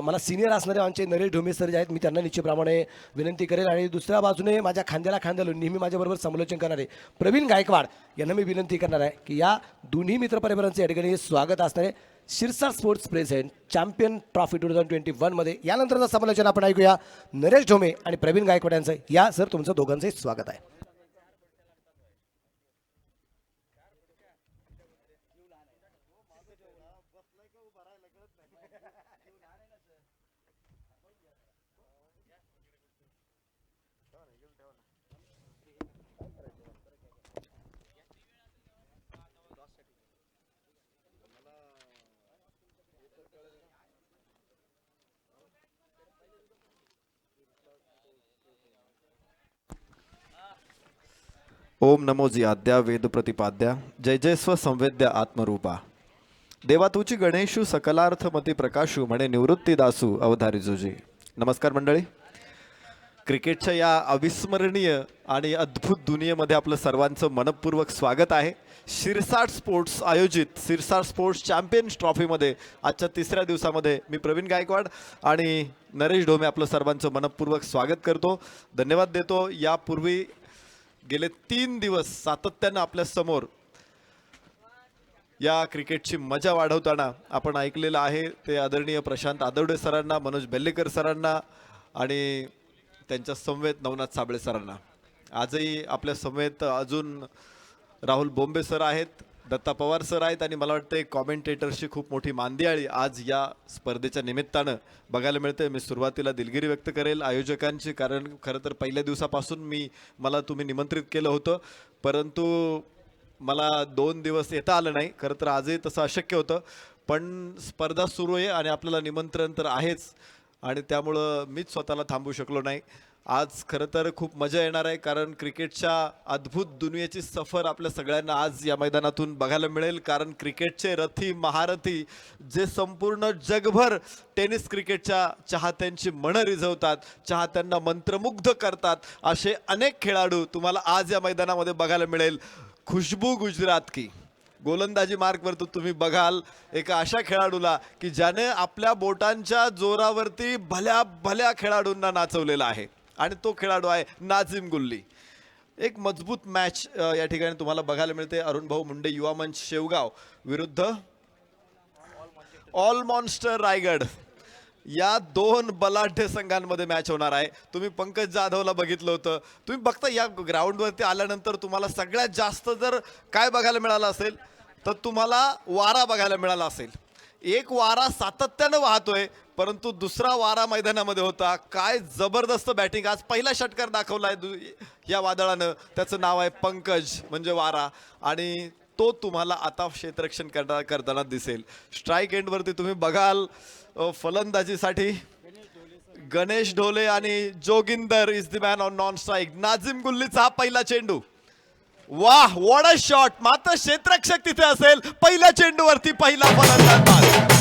मला सिनियर असणारे आमचे नरेश ढोमे सर जे आहेत, मी त्यांना निश्चितप्रमाणे विनंती करेल। आणि दुसऱ्या बाजूने माझ्या खांद्याला खांदा लावून नेहमी माझ्याबरोबर समालोचन करणारे प्रवीण गायकवाड यांना मी विनंती करणार आहे की या दोन्ही मित्रपरिवारांचे या ठिकाणी स्वागत असणार आहे Shirsat sports present champion trophy 2021 मध्ये। यानंतरचं समालोचन आपण ऐकूया नरेश ढोमे आणि प्रवीण गायकवाड यांचं। या सर, तुमचं दोघांचंही स्वागत आहे। ओम नमो जियाद्या वेद प्रतिपाद्या जय जय स्व संवेद्या आत्मरूपा देवा तुची गणेशू सकलार्थ मती प्रकाशू म्हणे निवृत्ती दासू अवधारी जुजी। नमस्कार मंडळी, क्रिकेटच्या या अविस्मरणीय आणि अद्भुत दुनियेमध्ये आपलं सर्वांचं मनपूर्वक स्वागत आहे। शिरसाट स्पोर्ट्स आयोजित शिरसाट स्पोर्ट्स चॅम्पियन्स ट्रॉफीमध्ये आजच्या 3ऱ्या दिवसामध्ये मी प्रवीण गायकवाड आणि नरेश ढोमे आपलं सर्वांचं मनपूर्वक स्वागत करतो, धन्यवाद देतो। यापूर्वी गेले 3 दिवस सातत्यानं आपल्या समोर या क्रिकेटची मजा वाढवताना आपण ऐकलेलं आहे ते आदरणीय प्रशांत आदवडे सरांना, मनोज बेल्लेकर सरांना आणि त्यांच्या समवेत नवनाथ साबळे सरांना। आजही आपल्या समवेत अजून राहुल बोंबे सर आहेत, दत्ता पवार सर आहेत आणि मला वाटतं कॉमेंटेटरची खूप मोठी मांदियाळी आज या स्पर्धेच्या निमित्तानं बघायला मिळते। मी सुरुवातीला दिलगिरी व्यक्त करेल आयोजकांची, कारण खरं तर पहिल्या दिवसापासून मला तुम्ही निमंत्रित केलं होतं, परंतु मला 2 दिवस येता आलं नाही। खरं तर आजही तसं अशक्य होतं, पण स्पर्धा सुरू आहे आणि आपल्याला निमंत्रण तर आहेच आणि त्यामुळं मीच स्वतःला थांबू शकलो नाही। आज खरं तर खूप मजा येणार आहे, कारण क्रिकेटच्या अद्भुत दुनियेची सफर आपल्या सगळ्यांना आज या मैदानातून बघायला मिळेल। कारण क्रिकेटचे रथी महारथी जे संपूर्ण जगभर टेनिस क्रिकेटच्या चाहत्यांची मनं रिझवतात, चाहत्यांना मंत्रमुग्ध करतात, असे अनेक खेळाडू तुम्हाला आज या मैदानामध्ये बघायला मिळेल। खुशबू गुजरात की गोलंदाजी मार्कवर तुम्ही बघाल एका अशा खेळाडूला की ज्याने आपल्या बोटांच्या जोरावरती भल्या भल्या खेळाडूंना नाचवलेला आहे आणि तो खेळाडू आहे नाझिम गुल्ली। एक मजबूत मॅच या ठिकाणी तुम्हाला बघायला मिळते। अरुण भाऊ मुंडे युवा मंच शेवगाव विरुद्ध ऑल मॉन्स्टर रायगड, या 2 बलाढ्य संघांमध्ये मॅच होणार आहे। तुम्ही पंकज जाधवला बघितलं होतं, तुम्ही बघता या ग्राउंडवरती आल्यानंतर तुम्हाला सगळ्यात जास्त जर काय बघायला मिळालं असेल तर तुम्हाला वारा बघायला मिळाला असेल। एक वारा सातत्यानं वाहतोय, परंतु दुसरा वारा मैदानामध्ये होता। काय जबरदस्त बॅटिंग, आज पहिला षटकार दाखवलाय या वादळानं, त्याचं नाव आहे पंकज म्हणजे वारा, आणि तो तुम्हाला आता क्षेत्ररक्षण करताना दिसेल। स्ट्राईक एंडवरती तुम्ही बघाल फलंदाजीसाठी गणेश ढोले आणि Joginder is the man on non strike. Nazim गुल्लीचा हा पहिला चेंडू, वाह व्हाट अ शॉट, मात्र क्षेत्ररक्षक तिथे असेल, पहिल्या चेंडूवरती पहिला फलंदाज बाद।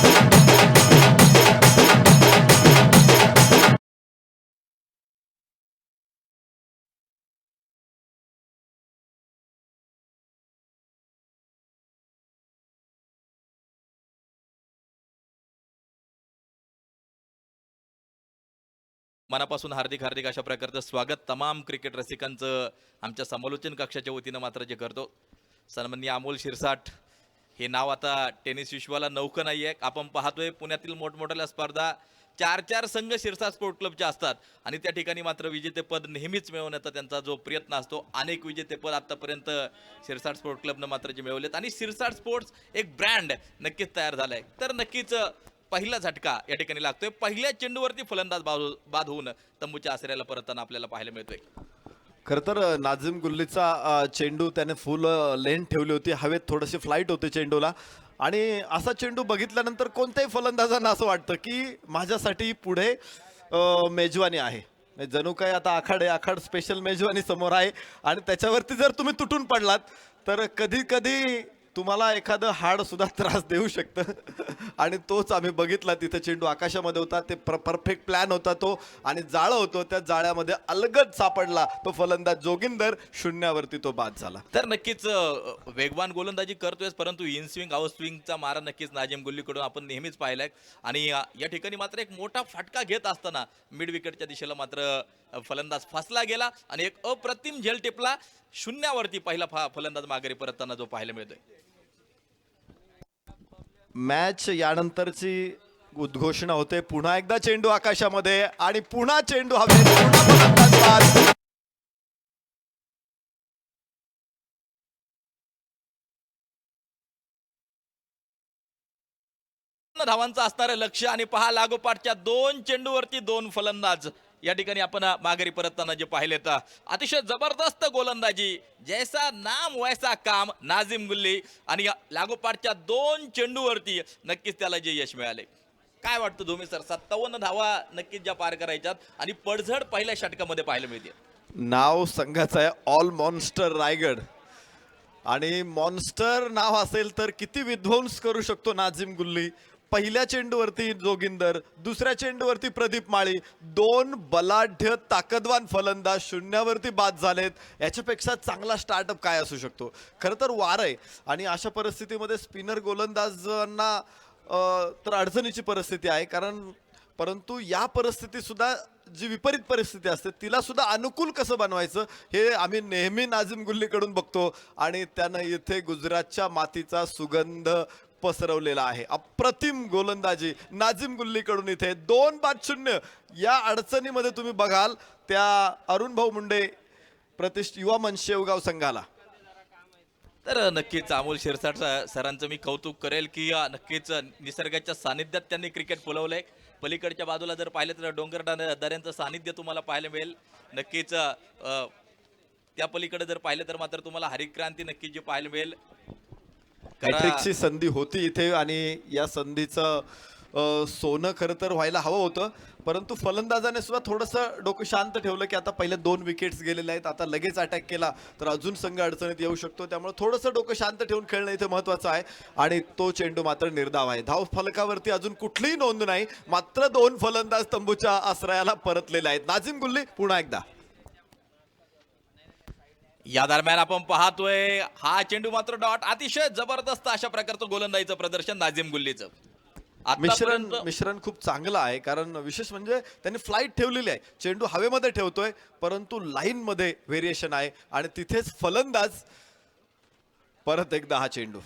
मनापासून हार्दिक हार्दिक अशा प्रकारचं स्वागत तमाम क्रिकेट रसिकांचं आमच्या समालोचन कक्षाच्या वतीनं मात्र जे करतो। सन्माननीय अमोल शिरसाट हे नाव आता टेनिस विश्वाला नौकं नाही आहे. आपण पाहतोय पुण्यातील मोठमोठ्या स्पर्धा 4-4 संघ शिरसाट स्पोर्ट क्लबचे असतात आणि त्या ठिकाणी मात्र विजेतेपद नेहमीच मिळवण्याचा त्यांचा जो प्रयत्न असतो. अनेक विजेतेपद आतापर्यंत शिरसाट स्पोर्ट क्लबनं मात्र जे मिळवलेत आणि शिरसाट स्पोर्ट्स एक ब्रँड नक्कीच तयार झालाय. तर नक्कीच पहिला झटका या ठिकाणी लागतोय. पहिल्या चेंडूवरती फलंदाज बाद होऊन तंबूच्या आसऱ्याला परतताना आपल्याला पाहायला मिळतोय. खरं तर नाझिम गुल्लीचा चेंडू त्याने फुल लेंथ ठेवली होती, हवेत थोडीशी फ्लाईट होते चेंडूला आणि असा चेंडू बघितल्यानंतर कोणत्याही फलंदाजांना असं वाटतं की माझ्यासाठी पुढे मेजवानी आहे. म्हणजे जणू काय आता आखाड स्पेशल मेजवानी समोर आहे आणि त्याच्यावरती जर तुम्ही तुटून पडलात तर कधी कधी तुम्हाला एखादं हाड सुद्धा त्रास देऊ शकतं आणि तोच आम्ही बघितला. तिथे चेंडू आकाशामध्ये होता, ते परफेक्ट प्लॅन होता तो आणि जाळं होतं, त्या जाळ्यामध्ये अलगद सापडला तो फलंदाज जोगिंदर, शून्यावरती तो बाद झाला. तर नक्कीच वेगवान गोलंदाजी करतोय, परंतु इन स्विंग आउट स्विंगचा मारा नक्कीच नाजिम गुल्लीकडून आपण नेहमीच पाहिलाय आणि या ठिकाणी मात्र एक मोठा फटका घेत असताना मिड विकेटच्या दिशेला मात्र फलंदाज फसला गेला आणि एक अप्रतिम झेल टिपला. शून्यावरती पहिला फलंदाज माघारी परतताना जो पाहायला मिळतोय. मॅच यानंतरची उद्घोषणा होते. पुन्हा एकदा चेंडू आकाशामध्ये आणि पुन्हा चेंडू हवेत, पुन्हा फलंदाज बाद. धावांचं असणारं लक्ष आणि पहा लागोपाठच्या 2 चेंडूवरती 2 फलंदाज या ठिकाणी आपण माघारी परतताना जे पाहिले तर अतिशय जबरदस्त गोलंदाजी, जैसा नाम वैसा काम नाझिम गुल्ली आणि लागोपाठच्या 2 चेंडूवरती नक्कीच त्याला जे यश मिळाले. काय वाटतं धोमी सर, 57 धावा नक्कीच ज्या पार करायच्यात आणि पडझड पहिल्या षटकामध्ये पाहायला मिळते. नाव संघाचं आहे ऑल मॉन्स्टर रायगड आणि मॉन्स्टर नाव असेल तर किती विध्वंस करू शकतो नाझिम गुल्ली. पहिल्या चेंडूवरती जोगिंदर, दुसऱ्या चेंडूवरती प्रदीप माळी, 2 बलाढ्य ताकदवान फलंदाज शून्यावरती बाद झालेत. याच्यापेक्षा चांगला स्टार्टअप काय असू शकतो. खरं तर वार आहे आणि अशा परिस्थितीमध्ये स्पिनर गोलंदाजांना तर अडचणीची परिस्थिती आहे, परंतु या परिस्थितीत सुद्धा जी विपरीत परिस्थिती असते तिला सुद्धा अनुकूल कसं बनवायचं हे आम्ही नेहमी नाझिम गुल्लीकडून बघतो आणि त्यानं इथे गुजरातच्या मातीचा सुगंध पसरवलेला आहे. अप्रतिम गोलंदाजी नाझिम गुल्लीकडून इथे 2 बाद 0. या अडचणीमध्ये तुम्ही बघाल त्या अरुण भाऊ मुंडे प्रतिष्ठित युवा मंच शेवगाव संघाला. तर नक्कीच अमोल शिरसाट सरांचं मी कौतुक करेल की नक्कीच निसर्गाच्या सानिध्यात त्यांनी क्रिकेट फुलवलंय. पलीकडच्या बाजूला जर पाहिलं तर डोंगर दऱ्यांचं सानिध्य तुम्हाला पाहायला मिळेल. नक्कीच त्या पलीकडे जर पाहिलं तर मात्र तुम्हाला हरितक्रांती नक्कीच जे पाहायला मिळेल. हॅट्रिकची संधी होती इथे आणि या संधीचं सोनं खरं तर व्हायला हवं होतं, परंतु फलंदाजाने सुद्धा थोडंसं डोकं शांत ठेवलं की आता पहिले 2 विकेट्स गेलेले आहेत, आता लगेच अटॅक केला तर अजून संघ अडचणीत येऊ शकतो. त्यामुळे थोडंसं डोकं शांत ठेवून खेळणं इथे महत्त्वाचं आहे आणि तो चेंडू मात्र निर्धाव आहे. धाव फलकावरती अजून कुठलीही नोंद नाही, मात्र 2 फलंदाज तंबूच्या आश्रयाला परतलेले आहेत. नाझिम गुल्ली पुन्हा एकदा. या दरम्यान आपण पाहतोय हा चेंडू मात्र डॉट. अतिशय जबरदस्त अशा प्रकारचं गोलंदाजीचं प्रदर्शन नाझिम गुल्लीचं. मिश्रण खूप चांगलं आहे, कारण विशेष म्हणजे त्यांनी फ्लाईट ठेवलेली आहे. चेंडू हवेमध्ये ठेवतोय परंतु लाईन मध्ये व्हेरिएशन आहे आणि तिथेच फलंदाज परत एकदा हा चेंडू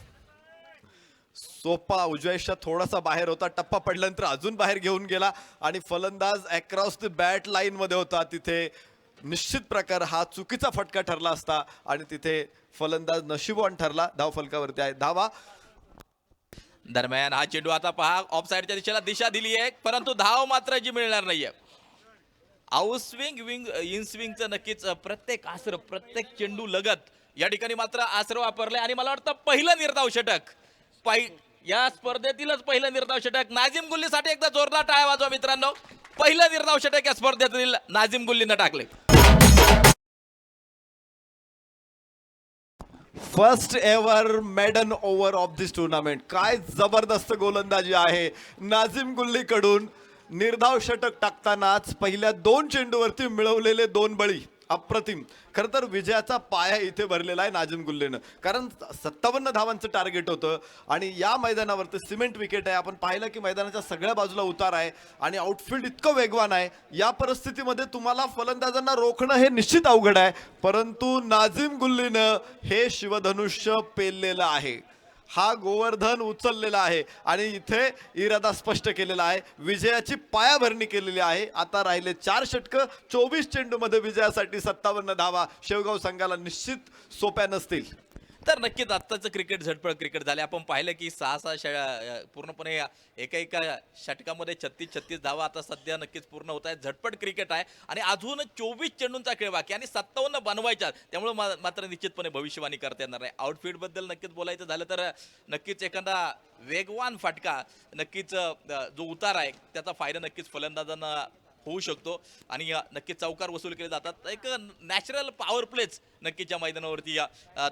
सोपा उजव्याच्या थोडासा बाहेर होता, टप्पा पडल्यानंतर अजून बाहेर घेऊन गेला आणि फलंदाज अक्रॉस द बॅट लाईन मध्ये होता. तिथे निश्चित प्रकार हा चुकीचा फटका ठरला असता आणि तिथे फलंदाज नशिबवान ठरला. धाव फलकावरती आहे धावा. दरम्यान हा चेंडू आता पहा ऑफ साईडच्या दिशेला दिशा दिली आहे, परंतु धाव मात्र जी मिळणार नाहीये. आउट स्विंग इन स्विंगचं नक्कीच प्रत्येक आसर प्रत्येक चेंडू लगत या ठिकाणी मात्र आसर वापरले आणि मला वाटतं पहिलं निर्धाव षटक या स्पर्धेतीलच पहिलं निर्धाव षटक नाझिम गुल्लीसाठी. एकदा जोरदार टाळ्या वाजवा मित्रांनो. पहिलं निर्धाव षटक या स्पर्धेतील नाझिम गुल्लीनं टाकले. First ever maiden over of this tournament. काय जबरदस्त गोलंदाजी आहे नाझिम गुल्ली कडून. निर्धाव षटक टाकतानाच पहिल्या 2 चेंडूवरती मिळवलेले 2 बळी अप्रतिम. खरं तर विजयाचा पाया इथे भरलेला आहे नाझिम गुल्लीनं, कारण 57 धावांचं टार्गेट होतं आणि या मैदानावरती सिमेंट विकेट आहे. आपण पाहिलं की मैदानाच्या सगळ्या बाजूला उतार आहे आणि आउटफील्ड इतकं वेगवान आहे. या परिस्थितीमध्ये तुम्हाला फलंदाजांना रोखणं हे निश्चित अवघड आहे, परंतु नाझिम गुल्लीनं हे शिवधनुष्य पेललेलं आहे हा गोवर्धन उचललेला आहे आणि इथे इरादा स्पष्ट केलेला आहे, विजयाची पायाभरणी केलेली आहे. आता राहिले 4 षटकं, 24 चेंडूमध्ये विजयासाठी 57 धावा शेवगाव संघाला निश्चित सोप्या नसतील. तर नक्कीच आत्ताचं क्रिकेट झटपट क्रिकेट झाले. आपण पाहिलं की 6-6 पूर्णपणे एका षटकामध्ये 36-36 धावा आता सध्या नक्कीच पूर्ण होत आहेत. झटपट क्रिकेट आहे आणि अजून 24 चेंडूंचा खेळ बाकी आणि 57 बनवायच्या. त्यामुळे मात्र निश्चितपणे भविष्यवाणी करता येणार नाही. आउटफील्ड बद्दल नक्कीच बोलायचं झालं तर नक्कीच एखादा वेगवान फटका नक्कीच जो उतार आहे त्याचा फायदा नक्कीच फलंदाजांना होऊ शकतो आणि नक्कीच चौकार वसूल केले जातात. एक नॅचरल पॉवर प्लेच नक्कीच या मैदानावरती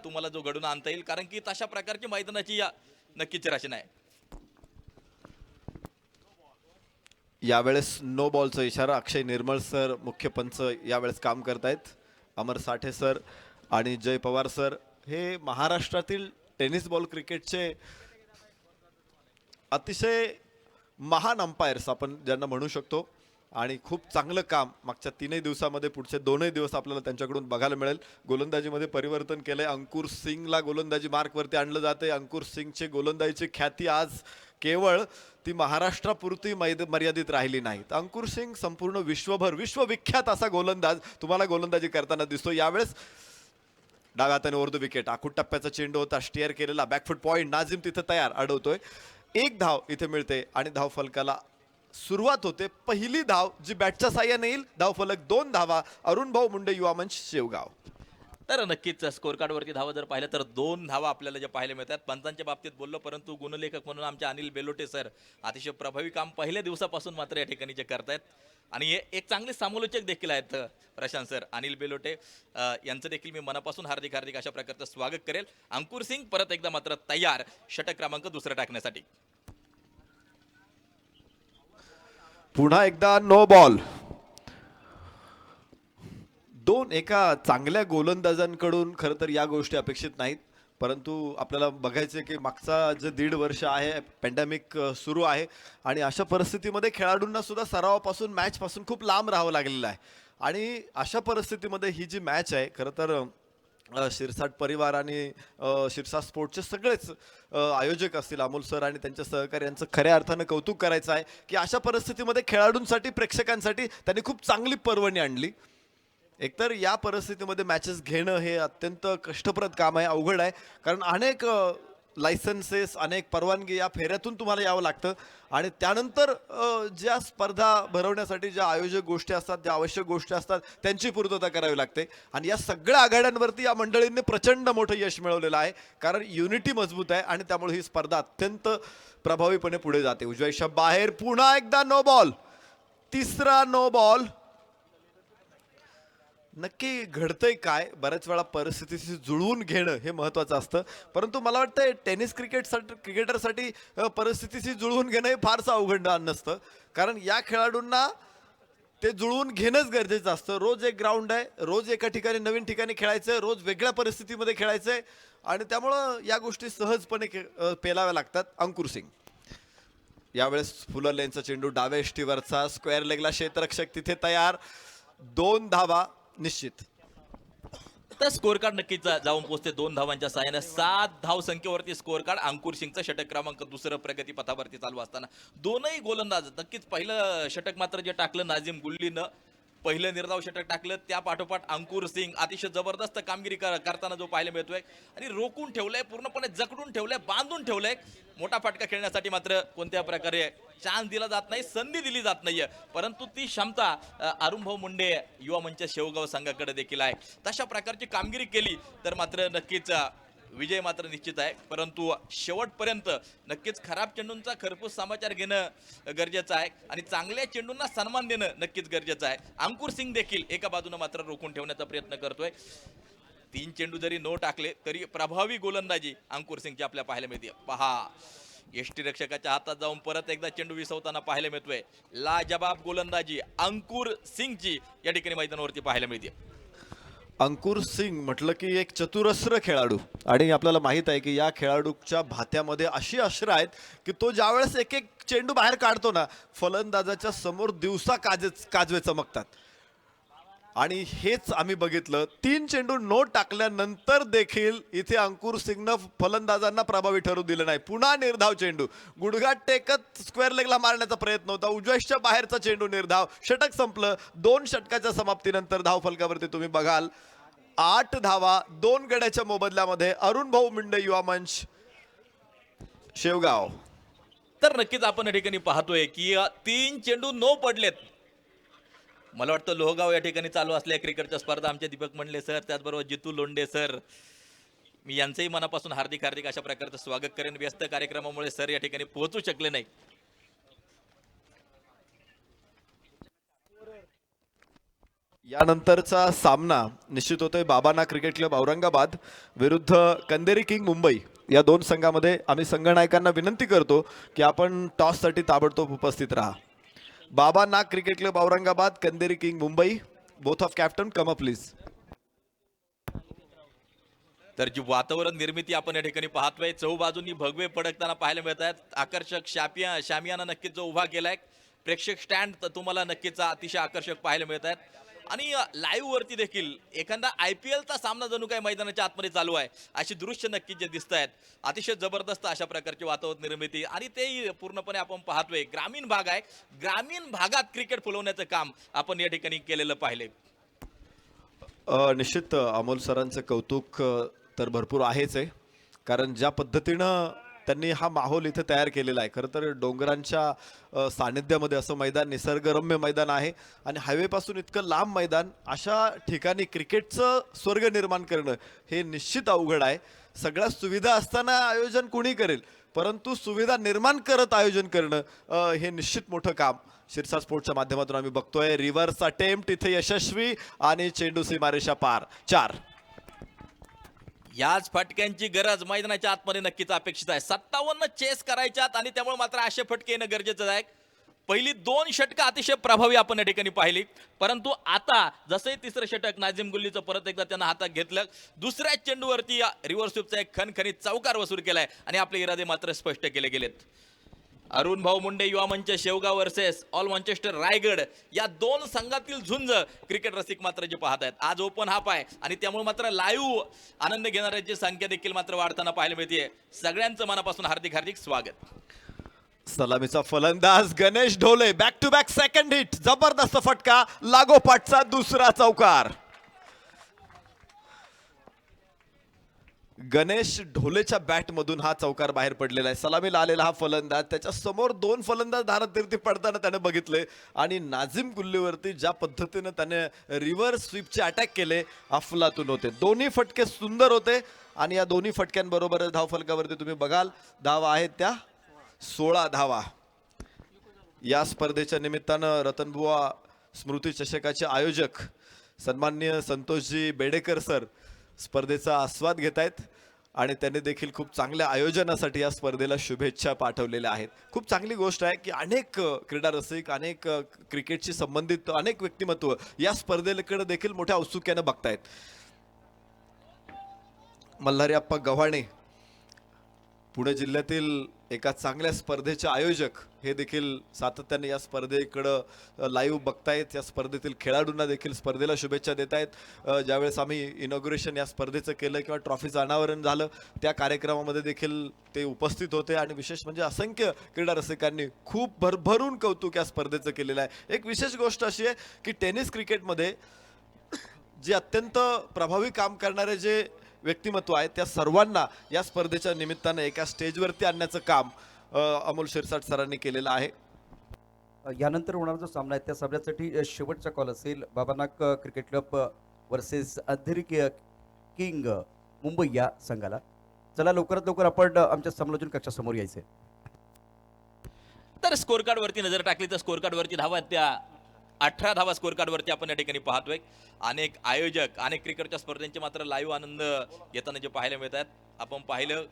तुम्हाला जो घडून आणता येईल, कारण की तशा प्रकारची मैदानाची नक्कीच रचना आहे. यावेळेस नो बॉलचा इशारा. अक्षय निर्मळ सर मुख्य पंच यावेळेस काम करतायत. अमर साठे सर आणि जय पवार सर हे महाराष्ट्रातील टेनिस बॉल क्रिकेटचे अतिशय महान अंपायर्स आपण ज्यांना म्हणू शकतो आणि खूप चांगलं काम मागच्या 3 दिवसामध्ये पुढचे 2 दिवस आपल्याला त्यांच्याकडून बघायला मिळेल. गोलंदाजीमध्ये परिवर्तन केलंय. अंकुर सिंगला गोलंदाजी मार्कवरती आणलं जाते. अंकुर सिंगची गोलंदाजीची ख्याती आज केवळ ती महाराष्ट्रापुरती मर्यादित राहिली नाही. अंकुर सिंग संपूर्ण विश्वभर विश्वविख्यात असा गोलंदाज तुम्हाला गोलंदाजी करताना दिसतो. यावेळेस डाव्या हाताने ओरदू विकेट, आखूड टप्प्याचा चेंडू होता, स्टिअर केलेला बॅकफूट पॉइंट, नाझिम तिथे तयार, अडवतोय. 1 धाव इथे मिळते आणि धाव फलकाला सुरुवात होते. पहिली धाव जी बॅटच्या साह्याने येईल. धाव फलक 2 धावा. अरुण भाऊ मुंडे युवा मंच शेवगाव. तर नक्कीच स्कोर कार्डवरती धावा जर पाहिलं तर 2 धावा आपल्याला ज्या पाहायला मिळतात. पंचांच्या बाबतीत बोललो, परंतु गुणलेखक म्हणून आमचे अनिल बेलोटे सर अतिशय प्रभावी काम पहिल्या दिवसापासून मात्र या ठिकाणी जे करतायत आणि हे एक चांगले समालोचक देखील आहेत प्रशांत सर. अनिल बेलोटे यांचं देखील मी मनापासून हार्दिक अशा प्रकारचं स्वागत करेल. अंकुर सिंग परत एकदा मात्र तयार षटक क्रमांक 2 टाकण्यासाठी. पुन्हा एकदा नो बॉल. 2 एका चांगल्या गोलंदाजांकडून खरं तर या गोष्टी अपेक्षित नाहीत, परंतु आपल्याला बघायचं की मागचा जे 1.5 वर्ष आहे पॅन्डेमिक सुरू आहे आणि अशा परिस्थितीमध्ये खेळाडूंना सुद्धा सरावापासून मॅचपासून खूप लांब राहावं लागलेलं आहे आणि अशा परिस्थितीमध्ये ही जी मॅच आहे खरं तर शिरसाट परिवार आणि शिरसाट स्पोर्ट्सचे सगळेच आयोजक असतील अमोल सर आणि त्यांच्या सहकार्यांचं खऱ्या अर्थानं कौतुक करायचं आहे की अशा परिस्थितीमध्ये खेळाडूंसाठी प्रेक्षकांसाठी त्यांनी खूप चांगली पर्वणी आणली. एकतर या परिस्थितीमध्ये मॅचेस घेणं हे अत्यंत कष्टप्रद काम आहे, अवघड आहे, कारण अनेक लायसन्सेस अनेक परवानगी या फेऱ्यातून तुम्हाला यावं लागतं आणि त्यानंतर ज्या स्पर्धा भरवण्यासाठी ज्या आयोजक गोष्टी असतात, ज्या आवश्यक गोष्टी असतात त्यांची पूर्तता करावी लागते आणि या सगळ्या आघाड्यांवरती या मंडळींनी प्रचंड मोठं यश मिळवलेलं आहे, कारण युनिटी मजबूत आहे आणि त्यामुळे ही स्पर्धा अत्यंत प्रभावीपणे पुढे जाते. उजव्या दिशा बाहेर. पुन्हा एकदा नो बॉल. 3रा नो बॉल. नक्की घडतंय काय? बऱ्याच वेळा परिस्थितीशी जुळवून घेणं हे महत्त्वाचं असतं, परंतु मला वाटतं टेनिस क्रिकेटरसाठी परिस्थितीशी जुळवून घेणं हे फारसं अवघड नसतं, कारण या खेळाडूंना ते जुळवून घेणंच गरजेचं असतं. रोज एक ग्राउंड आहे, रोज एका ठिकाणी नवीन ठिकाणी खेळायचं आहे, रोज वेगळ्या परिस्थितीमध्ये खेळायचं आहे आणि त्यामुळं या गोष्टी सहजपणे पेलाव्या लागतात. अंकुर सिंग यावेळेस फुलर लेनचा चेंडू डाव्या यष्टीवरचा, स्क्वेअर लेगला क्षेत्ररक्षक तिथे तयार. 2 धावा निश्चित. तर स्कोर कार्ड नक्कीच जाऊन पोहोचते 2 धावांच्या साहाय्याने. 7 धाव संख्येवरती स्कोर कार्ड. अंकुर सिंगचं षटक क्रमांक 2 प्रगती पथावरती चालू असताना दोनही गोलंदाज नक्कीच पहिलं षटक मात्र जे टाकलं नाझिम गुल्लीनं, पहिलं निर्धाव षटक टाकलं, त्या पाठोपाठ अंकुर सिंग अतिशय जबरदस्त कामगिरी करताना जो पाहायला मिळतोय आणि रोखून ठेवलंय, पूर्णपणे जकडून ठेवलंय, बांधून ठेवलंय. मोठा फटका खेळण्यासाठी मात्र कोणत्या प्रकारे चान्स दिला जात नाही, संधी दिली जात नाहीये, परंतु ती क्षमता अरुणभाऊ मुंडे युवा मंच शेवगाव संघाकडे देखील आहे. तशा प्रकारची कामगिरी केली तर मात्र नक्कीच विजय मात्र निश्चित आहे, परंतु शेवटपर्यंत नक्कीच खराब चेंडूंचा खरपूस समाचार घेणं गरजेचं आहे आणि चांगल्या चेंडूंना सन्मान देणं नक्कीच गरजेचं आहे. अंकुर सिंग देखील एका बाजूने मात्र रोखून ठेवण्याचा प्रयत्न करतोय. 3 चेंडू जरी नो टाकले तरी प्रभावी गोलंदाजी अंकुर सिंगची आपल्या पाहायला मिळते. पहा, यष्टीरक्षकाच्या हातात जाऊन परत एकदा चेंडू विसवताना पाहायला मिळतोय. लाजबाब गोलंदाजी अंकुर सिंगची या ठिकाणी मैदानावरती पाहायला मिळते. अंकुर सिंग म्हटलं की एक चतुरस्र खेळाडू आणि आपल्याला माहित आहे की या खेळाडूच्या भात्यामध्ये अशी अस्त्र आहेत की तो ज्यावेळेस एक एक चेंडू बाहेर काढतो ना, फलंदाजाच्या समोर दिवसा काजवे चमकतात. आणि हेच आम्ही बघितलं, 3 चेंडू नो टाकल्यानंतर देखील इथे अंकुर सिंगनं फलंदाजांना प्रभावी ठरू दिलं नाही. पुन्हा निर्धाव चेंडू, गुडघा टेकत स्क्वेअर लेगला मारण्याचा प्रयत्न होता, उजव्याच्या बाहेरचा चेंडू निर्धाव. षटक संपलं. 2 षटकाच्या समाप्तीनंतर धावफलकावरती तुम्ही बघाल 8 धावा 2 गड्याच्या मोबदल्यामध्ये. अरुण भाऊ मुंडे युवा मंच शेवगाव. तर नक्कीच आपण या ठिकाणी पाहतोय की 3 चेंडू नो पडलेत. मला वाटतं लोहगाव या ठिकाणी चालू असलेल्या क्रिकेटच्या स्पर्धा आमचे दीपक मंडले सर, त्याचबरोबर जितू लोंढे सर, मी यांचंही मनापासून हार्दिक हार्दिक अशा प्रकारचं स्वागत करेन. व्यस्त कार्यक्रमामुळे सर या ठिकाणी पोहोचू शकले नाही. यानंतरचा सामना निश्चित होतोय बाबाना क्रिकेट क्लब औरंगाबाद विरुद्ध कंदेरी किंग मुंबई. या दोन संघामध्ये आम्ही संघनायकांना विनंती करतो की आपण टॉससाठी ताबडतोब उपस्थित राहा. Baba Nag cricket club Aurangabad, Kanderi king Mumbai. Both of captain come up please. तर जी वातावरण निर्मिती आपण या ठिकाणी पाहतोय, चहूबाजूंनी भगवे फडकताना पाहायला मिळत आहेत. आकर्षक शामियाना नक्कीच जो उभा केलाय, प्रेक्षक स्टँड तर तुम्हाला नक्कीच अतिशय आकर्षक पाहायला मिळत आहेत. आणि लाईव्ह वरती देखील एखादा IPLचा सामना जणू काही मैदानाच्या आतमध्ये चालू आहे अशी दृश्य नक्कीच जे दिसत आहेत. अतिशय जबरदस्त अशा प्रकारची वातावरण निर्मिती, आणि ते पूर्णपणे आपण पाहतोय ग्रामीण भाग आहे. ग्रामीण भागात क्रिकेट फुलवण्याचं काम आपण या ठिकाणी केलेलं पाहिले. निश्चित अमोल सरांचं कौतुक तर भरपूर आहेच आहे, कारण ज्या पद्धतीनं त्यांनी हा माहोल इथे तयार केलेला आहे. खरं तर डोंगरांच्या सानिध्यामध्ये असं मैदान, निसर्गरम्य मैदान आहे आणि हायवेपासून इतकं लांब मैदान, अशा ठिकाणी क्रिकेटचं स्वर्ग निर्माण करणं हे निश्चित अवघड आहे. सगळ्या सुविधा असताना आयोजन कोणी करेल, परंतु सुविधा निर्माण करत आयोजन करणं हे निश्चित मोठं काम शिरसा स्पोर्ट्सच्या माध्यमातून आम्ही बघतोय. रिव्हर्स अटेम्प्ट इथे यशस्वी आणि चेंडू सीमारेषा पार. 4. याच फटक्यांची गरज मैदानाच्या आतमध्ये नक्कीच अपेक्षित आहे. 57 चेस करायच्यात आणि त्यामुळे मात्र असे फटके येणं गरजेचं आहे. पहिली 2 षटकं अतिशय प्रभावी आपण या ठिकाणी पाहिली, परंतु आता जसंही तिसरं षटक नाझिम गुल्लीचं परत एकदा त्यांना हातात घेतलं, दुसऱ्या चेंडूवरती रिव्हर्स स्वीपचा एक खणखणीत चौकार वसूल केलाय आणि आपले इरादे मात्र स्पष्ट केले गेलेत. अरुण भाऊ मुंडे युवा मंच Shevgaon versus all Manchester Raigad, या 2 संघातील झुंज क्रिकेट रसिक मात्र जे पाहत आहेत. आज ओपन हाफ आहे आणि त्यामुळे मात्र लाईव्ह आनंद घेणाऱ्यांची संख्या देखील मात्र वाढताना पाहायला मिळते. सगळ्यांचं मनापासून हार्दिक हार्दिक स्वागत. सलामीचा फलंदाज Ganesh Dhole, back to back second hit, जबरदस्त फटका, लागोपाठचा दुसरा चौकार. गणेश ढोलेच्या बॅट मधून हा चौकार बाहेर पडलेला आहे. सलामीला आलेला हा फलंदाज, त्याच्या समोर 2 फलंदाज धारातीर्थी पडताना त्याने बघितले आणि नाझिम गुल्लीवरती ज्या पद्धतीने त्याने रिव्हर्स स्वीपचे अटॅक केले, अफलातून होते. दोन्ही फटके सुंदर होते आणि या दोन्ही फटक्यांबरोबर धावफलकावरती तुम्ही बघाल धावा आहेत त्या 16 धावा. या स्पर्धेच्या निमित्तानं रतनबुवा स्मृती चषकाचे आयोजक सन्माननीय संतोषजी बेडेकर सर स्पर्धेचा आस्वाद घेत आहेत आणि त्यांनी देखील खूप चांगल्या आयोजनासाठी या स्पर्धेला शुभेच्छा पाठवलेल्या आहेत. खूप चांगली गोष्ट आहे की अनेक क्रीडा रसिक, अनेक क्रिकेटशी संबंधित अनेक व्यक्तिमत्व या स्पर्धेकडे देखील मोठ्या औत्सुक्यानं बघतायत. मल्हारी आप्पा गव्हाणे पुणे जिल्ह्यातील एका चांगल्या स्पर्धेचे आयोजक हे देखील सातत्याने या स्पर्धेकडं लाईव्ह बघतायत. या स्पर्धेतील खेळाडूंना देखील स्पर्धेला शुभेच्छा देत आहेत. ज्यावेळेस आम्ही इनॉग्रेशन या स्पर्धेचं केलं किंवा ट्रॉफीचं अनावरण झालं त्या कार्यक्रमामध्ये देखील ते उपस्थित होते आणि विशेष म्हणजे असंख्य क्रीडा रसिकांनी खूप भरभरून कौतुक या स्पर्धेचं केलेलं आहे. एक विशेष गोष्ट अशी आहे की टेनिस क्रिकेटमध्ये जे अत्यंत प्रभावी काम करणारे जे व्यक्तिमत्व आहेत त्या सर्वांना या स्पर्धेच्या निमित्तानं एका स्टेजवरती आणण्याचं काम अमोल शिरसाट सरांनी केलेलं आहे. यानंतर होणारा जो सामना आहे त्या सामन्यासाठी शेवटचा कॉल असेल Babanak cricket club versus Andheri king Mumbai या संघाला. चला लवकरात लवकर आपण आमच्या समालोचन कक्षासमोर यायचे. तर स्कोर कार्ड वरती नजर टाकली तर स्कोर कार्ड वरती धावा त्या 18 धावा स्कोर कार्ड वरती आपण या ठिकाणी पाहतोय. अनेक आयोजक, अनेक क्रिकेटच्या स्पर्धेंचे मात्र लाईव्ह आनंद येताना जे पाहायला मिळत आहेत. आपण पाहिलं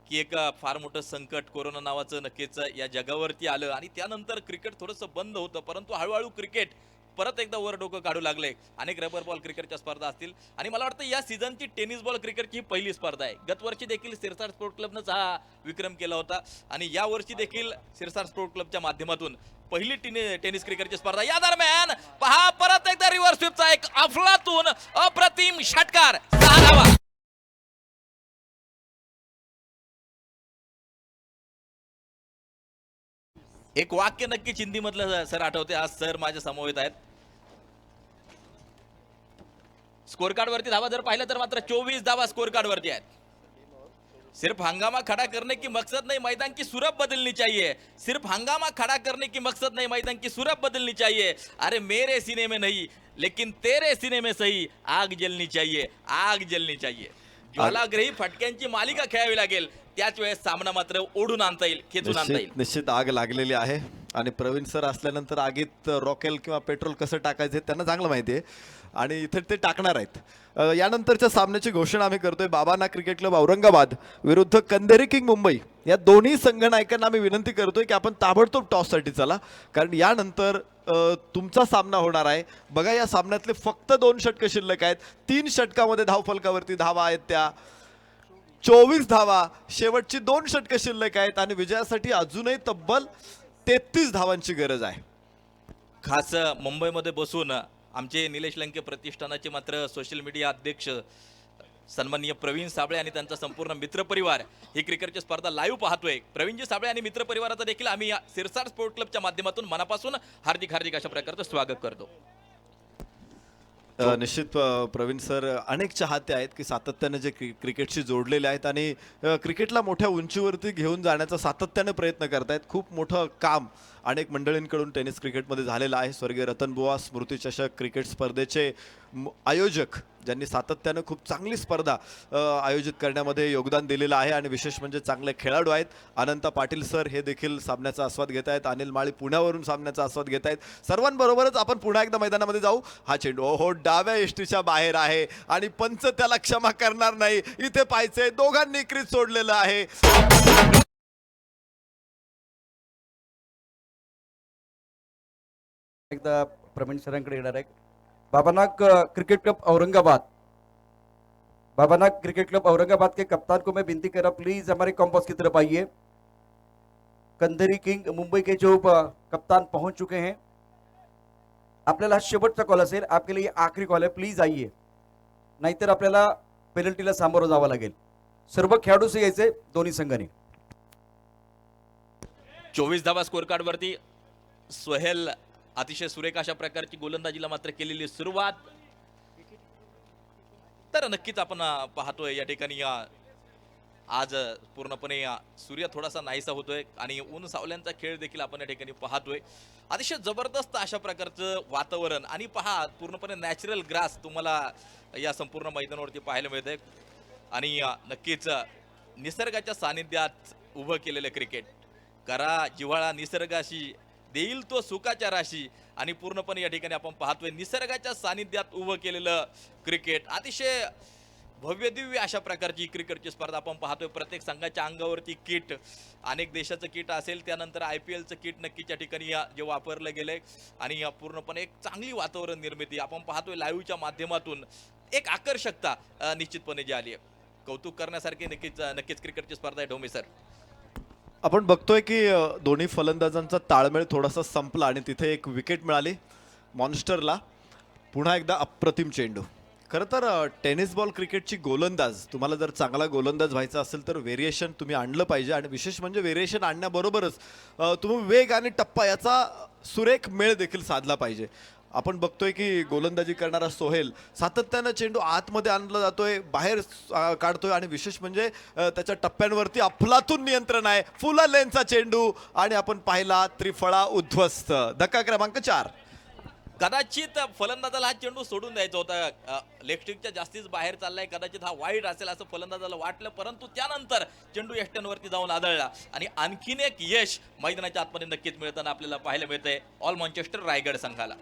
की एक फार मोठं संकट कोरोना नावाचं नक्कीच या जगावरती आलं आणि त्यानंतर क्रिकेट थोडंसं बंद होतं, परंतु हळूहळू क्रिकेट परत एकदा वर डोकं काढू लागले. अनेक रबर बॉल क्रिकेटच्या स्पर्धा असतील आणि मला वाटतं या सीझनची टेनिस बॉल क्रिकेटची ही पहिली स्पर्धा आहे. गतवर्षी देखील सिरसाट स्पोर्ट क्लबनंच हा विक्रम केला होता आणि या वर्षी देखील सिरसाट स्पोर्ट क्लबच्या माध्यमातून पहिली टेनिस क्रिकेटची स्पर्धा. या दरम्यान पहा परत एकदा रिव्हर्स स्वीपचा एक अफलातून अप्रतिम षटकार, 6 धावा. एक वाक्य नक्कीच हिंदी मधलं सर आठवते. आज सर माझ्या समवेत आहेत. स्कोर कार्ड वरती धावा जर पाहिलं तर मात्र 24 धावा स्कोर कार्ड वरती आहेत. सिर्फ हंगामा खड़ा करने की मकसद नहीं, मैदान की सूरत बदलनी चाहिए. सिर्फ हंगामा खड़ा करने की मकसद नहीं, मैदान की सूरत बदलनी चाहिए. अरे मेरे सीने में नहीं लेकिन तेरे सीने में सही आग जलनी चाहिए, आग जलनी चाहिए. ज्वालाग्रही फटक्यांची मालिका खेळावी लागेल. त्याच वेळेस सामना मात्र ओढून आणता येईल, खेचून आणता येईल. निश्चित आग लागलेली आहे आणि प्रवीण सर असल्यानंतर आगीत रॉकेल किंवा पेट्रोल कसं टाकायचं त्यांना चांगलं माहिती आहे आणि इथे ते टाकणार आहेत. यानंतरच्या सामन्याची घोषणा आम्ही करतोय. बाबाना क्रिकेट क्लब औरंगाबाद विरुद्ध कंदेरी किंग मुंबई. या दोन्ही संघनायकांना आम्ही विनंती करतोय की आपण ताबडतोब टॉससाठी चला, कारण यानंतर तुमचा सामना होणार आहे. बघा या सामन्यातले फक्त 2 षटकं शिल्लक आहेत. 3 षटकामध्ये धावफलकावरती धावा आहेत त्या 24 धावा. शेवटची 2 षटकं शिल्लक आहेत आणि विजयासाठी अजूनही तब्बल 33 धावांची गरज आहे. खास मुंबईमध्ये बसून आमचे निलेश लंके प्रतिष्ठानाचे मात्र सोशल मीडिया अध्यक्ष सन्माननीय प्रवीण साबळे आणि त्यांचा संपूर्ण मित्रपरिवार ही क्रिकेटची स्पर्धा लाईव्ह पाहतोय. प्रवीणजी साबळे आणि मित्रपरिवाराचं देखील आम्ही सिरसाट स्पोर्ट क्लबच्या माध्यमातून मनापासून हार्दिक हार्दिक अशा प्रकारचं स्वागत करतो. निश्चित प्रवीण सर अनेक चाहते आहेत की सातत्याने जे क्रिकेटशी जोडलेले आहेत आणि क्रिकेटला मोठ्या उंचीवरती घेऊन जाण्याचा सातत्याने प्रयत्न करतायत. खूप मोठं काम अनेक मंडळींकडून टेनिस क्रिकेटमध्ये झालेलं आहे. स्वर्गीय रतनबुवा स्मृती चषक क्रिकेट स्पर्धेचे आयोजक ज्यांनी सातत्यानं खूप चांगली स्पर्धा आयोजित करण्यामध्ये योगदान दिलेलं आहे आणि विशेष म्हणजे चांगले खेळाडू आहेत. अनंत पाटील सर हे देखील सामन्याचा आस्वाद घेत आहेत. अनिल माळी पुण्यावरून सामन्याचा आस्वाद घेत आहेत. सर्वांबरोबरच आपण पुन्हा एकदा मैदानामध्ये जाऊ. हा चेंडू हो डाव्या एष्टीच्या बाहेर आहे आणि पंच त्याला क्षमा करणार नाही. इथे पाहायचंय दोघांनी क्रीज सोडलेलं आहे. एकदा प्रवीण सरांकडे येणार आहे. Babanak cricket club Aurangabad, Babanak cricket club Aurangabad के कप्तान को मैं विनती कर रहा हूं, प्लीज हमारे कॉम्पोस की तरफ आइए. कंदेरी किंग मुंबई के जो कप्तान पहुंच चुके हैं. आपल्याला शेवटचा कॉल असेल, आपके लिए आखरी कॉल है, प्लीज आइए, नाहीतर आपल्याला पेनल्टीला सामोरं जावं लागेल. सर्व खेळाडूच यायचे दोन्ही संघांनी. 24 धावा स्कोर कार्ड वरती. सोहेल अतिशय सुरेख अशा प्रकारची गोलंदाजीला मात्र केलेली सुरुवात. तर नक्कीच आपण पाहतोय या ठिकाणी आज पूर्णपणे सूर्य थोडासा नाहीसा होतोय आणि ऊन सावल्यांचा खेळ देखील आपण या ठिकाणी पाहतोय. अतिशय जबरदस्त अशा प्रकारचं वातावरण आणि पहा पूर्णपणे नॅचरल ग्रास तुम्हाला या संपूर्ण मैदानावरती पाहायला मिळतंय आणि नक्कीच निसर्गाच्या सानिध्यात उभं केलेलं क्रिकेट. करा जिव्हाळा निसर्गाशी, देईल तो सुखाच्या राशी आणि पूर्णपणे या ठिकाणी आपण पाहतोय निसर्गाच्या सानिध्यात उभं केलेलं क्रिकेट. अतिशय भव्य दिव्य अशा प्रकारची क्रिकेटची स्पर्धा आपण पाहतोय. प्रत्येक संघाच्या अंगावरती किट, अनेक देशाचं किट असेल, त्यानंतर IPLचं किट नक्कीच या ठिकाणी जे वापरलं गेलंय आणि पूर्णपणे एक चांगली वातावरण निर्मिती आपण पाहतोय लाईव्हच्या माध्यमातून. एक आकर्षकता निश्चितपणे जी आली आहे, कौतुक करण्यासारखी नक्कीच क्रिकेटची स्पर्धा आहे. ढोमे सर, आपण बघतोय की दोन्ही फलंदाजांचा ताळमेळ थोडासा संपला आणि तिथे एक विकेट मिळाली मॉन्स्टरला. पुन्हा एकदा अप्रतिम चेंडू. खरं तर टेनिस बॉल क्रिकेटची गोलंदाज, तुम्हाला जर चांगला गोलंदाज व्हायचा असेल तर व्हेरिएशन तुम्ही आणलं पाहिजे आणि विशेष म्हणजे व्हेरिएशन आणण्याबरोबरच तुम्ही वेग आणि टप्पा याचा सुरेख मेळ देखील साधला पाहिजे. आपण बघतोय की गोलंदाजी करणारा सोहेल सातत्यानं चेंडू आतमध्ये आणला जातोय, बाहेर काढतोय आणि विशेष म्हणजे त्याच्या टप्प्यांवरती अफलातून नियंत्रण आहे. फुला लेनचा चेंडू आणि आपण पाहिला त्रिफळा उद्ध्वस्त. धक्का क्रमांक 4. कदाचित फलंदाजाला हा चेंडू सोडून द्यायचा होता. लेग स्टिकच्या जास्तीच बाहेर चाललाय, कदाचित हा वाईड असेल असं फलंदाजाला वाटलं, परंतु त्यानंतर चेंडू यष्ट्यांवरती जाऊन आदळला आणि आणखीन एक यश मैदानाच्या आतमध्ये नक्कीच मिळताना आपल्याला पाहायला मिळतंय ऑल मँचेस्टर रायगड संघाला.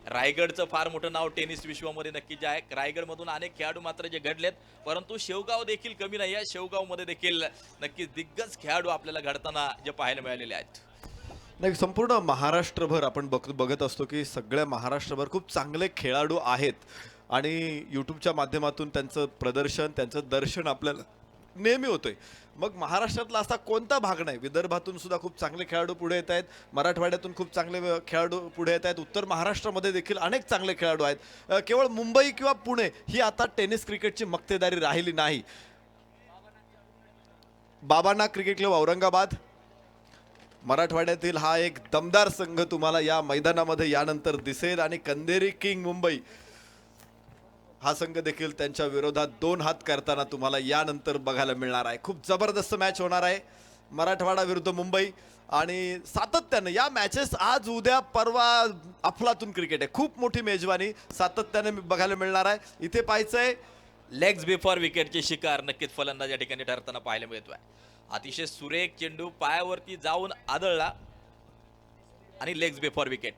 रायगडचं फार मोठं नाव टेनिस विश्वामध्ये नक्कीच आहे. रायगडमधून अनेक खेळाडू मात्र जे घडलेत, परंतु शेवगाव देखील कमी नाही आहे. शेवगावमध्ये देखील नक्कीच दिग्गज खेळाडू आपल्याला घडताना जे पाहायला मिळालेले आहेत. नाही, संपूर्ण महाराष्ट्रभर आपण बघत असतो की सगळ्या महाराष्ट्रभर खूप चांगले खेळाडू आहेत आणि यूट्यूबच्या माध्यमातून त्यांचं प्रदर्शन, त्यांचं दर्शन आपल्याला नेहमी होतंय. मग महाराष्ट्रातला असा कोणता भाग नाही, विदर्भातून सुद्धा खूप चांगले खेळाडू पुढे येत आहेत, मराठवाड्यातून खूप चांगले खेळाडू पुढे येत आहेत, उत्तर महाराष्ट्रामध्ये देखील अनेक चांगले खेळाडू आहेत. केवळ मुंबई किंवा पुणे ही आता टेनिस क्रिकेटची मक्तेदारी राहिली नाही. बाबांना क्रिकेट क्लब औरंगाबाद, मराठवाड्यातील हा एक दमदार संघ तुम्हाला या मैदानामध्ये यानंतर दिसेल आणि कंदेरी किंग मुंबई हा संघ देखील त्यांच्या विरोधात 2 हात करताना तुम्हाला यानंतर बघायला मिळणार आहे. खूप जबरदस्त मॅच होणार आहे, मराठवाडा विरुद्ध मुंबई. आणि सातत्यानं या मॅचेस आज उद्या परवा अफलातून क्रिकेट आहे, खूप मोठी मेजवानी सातत्याने बघायला मिळणार आहे. इथे पाहायचंय लेग्स बिफोर विकेटची शिकार नक्कीच फलंदाज या ठिकाणी ठरताना पाहायला मिळतोय. अतिशय सुरेख चेंडू पायावरती जाऊन आदळला आणि legs before wicket.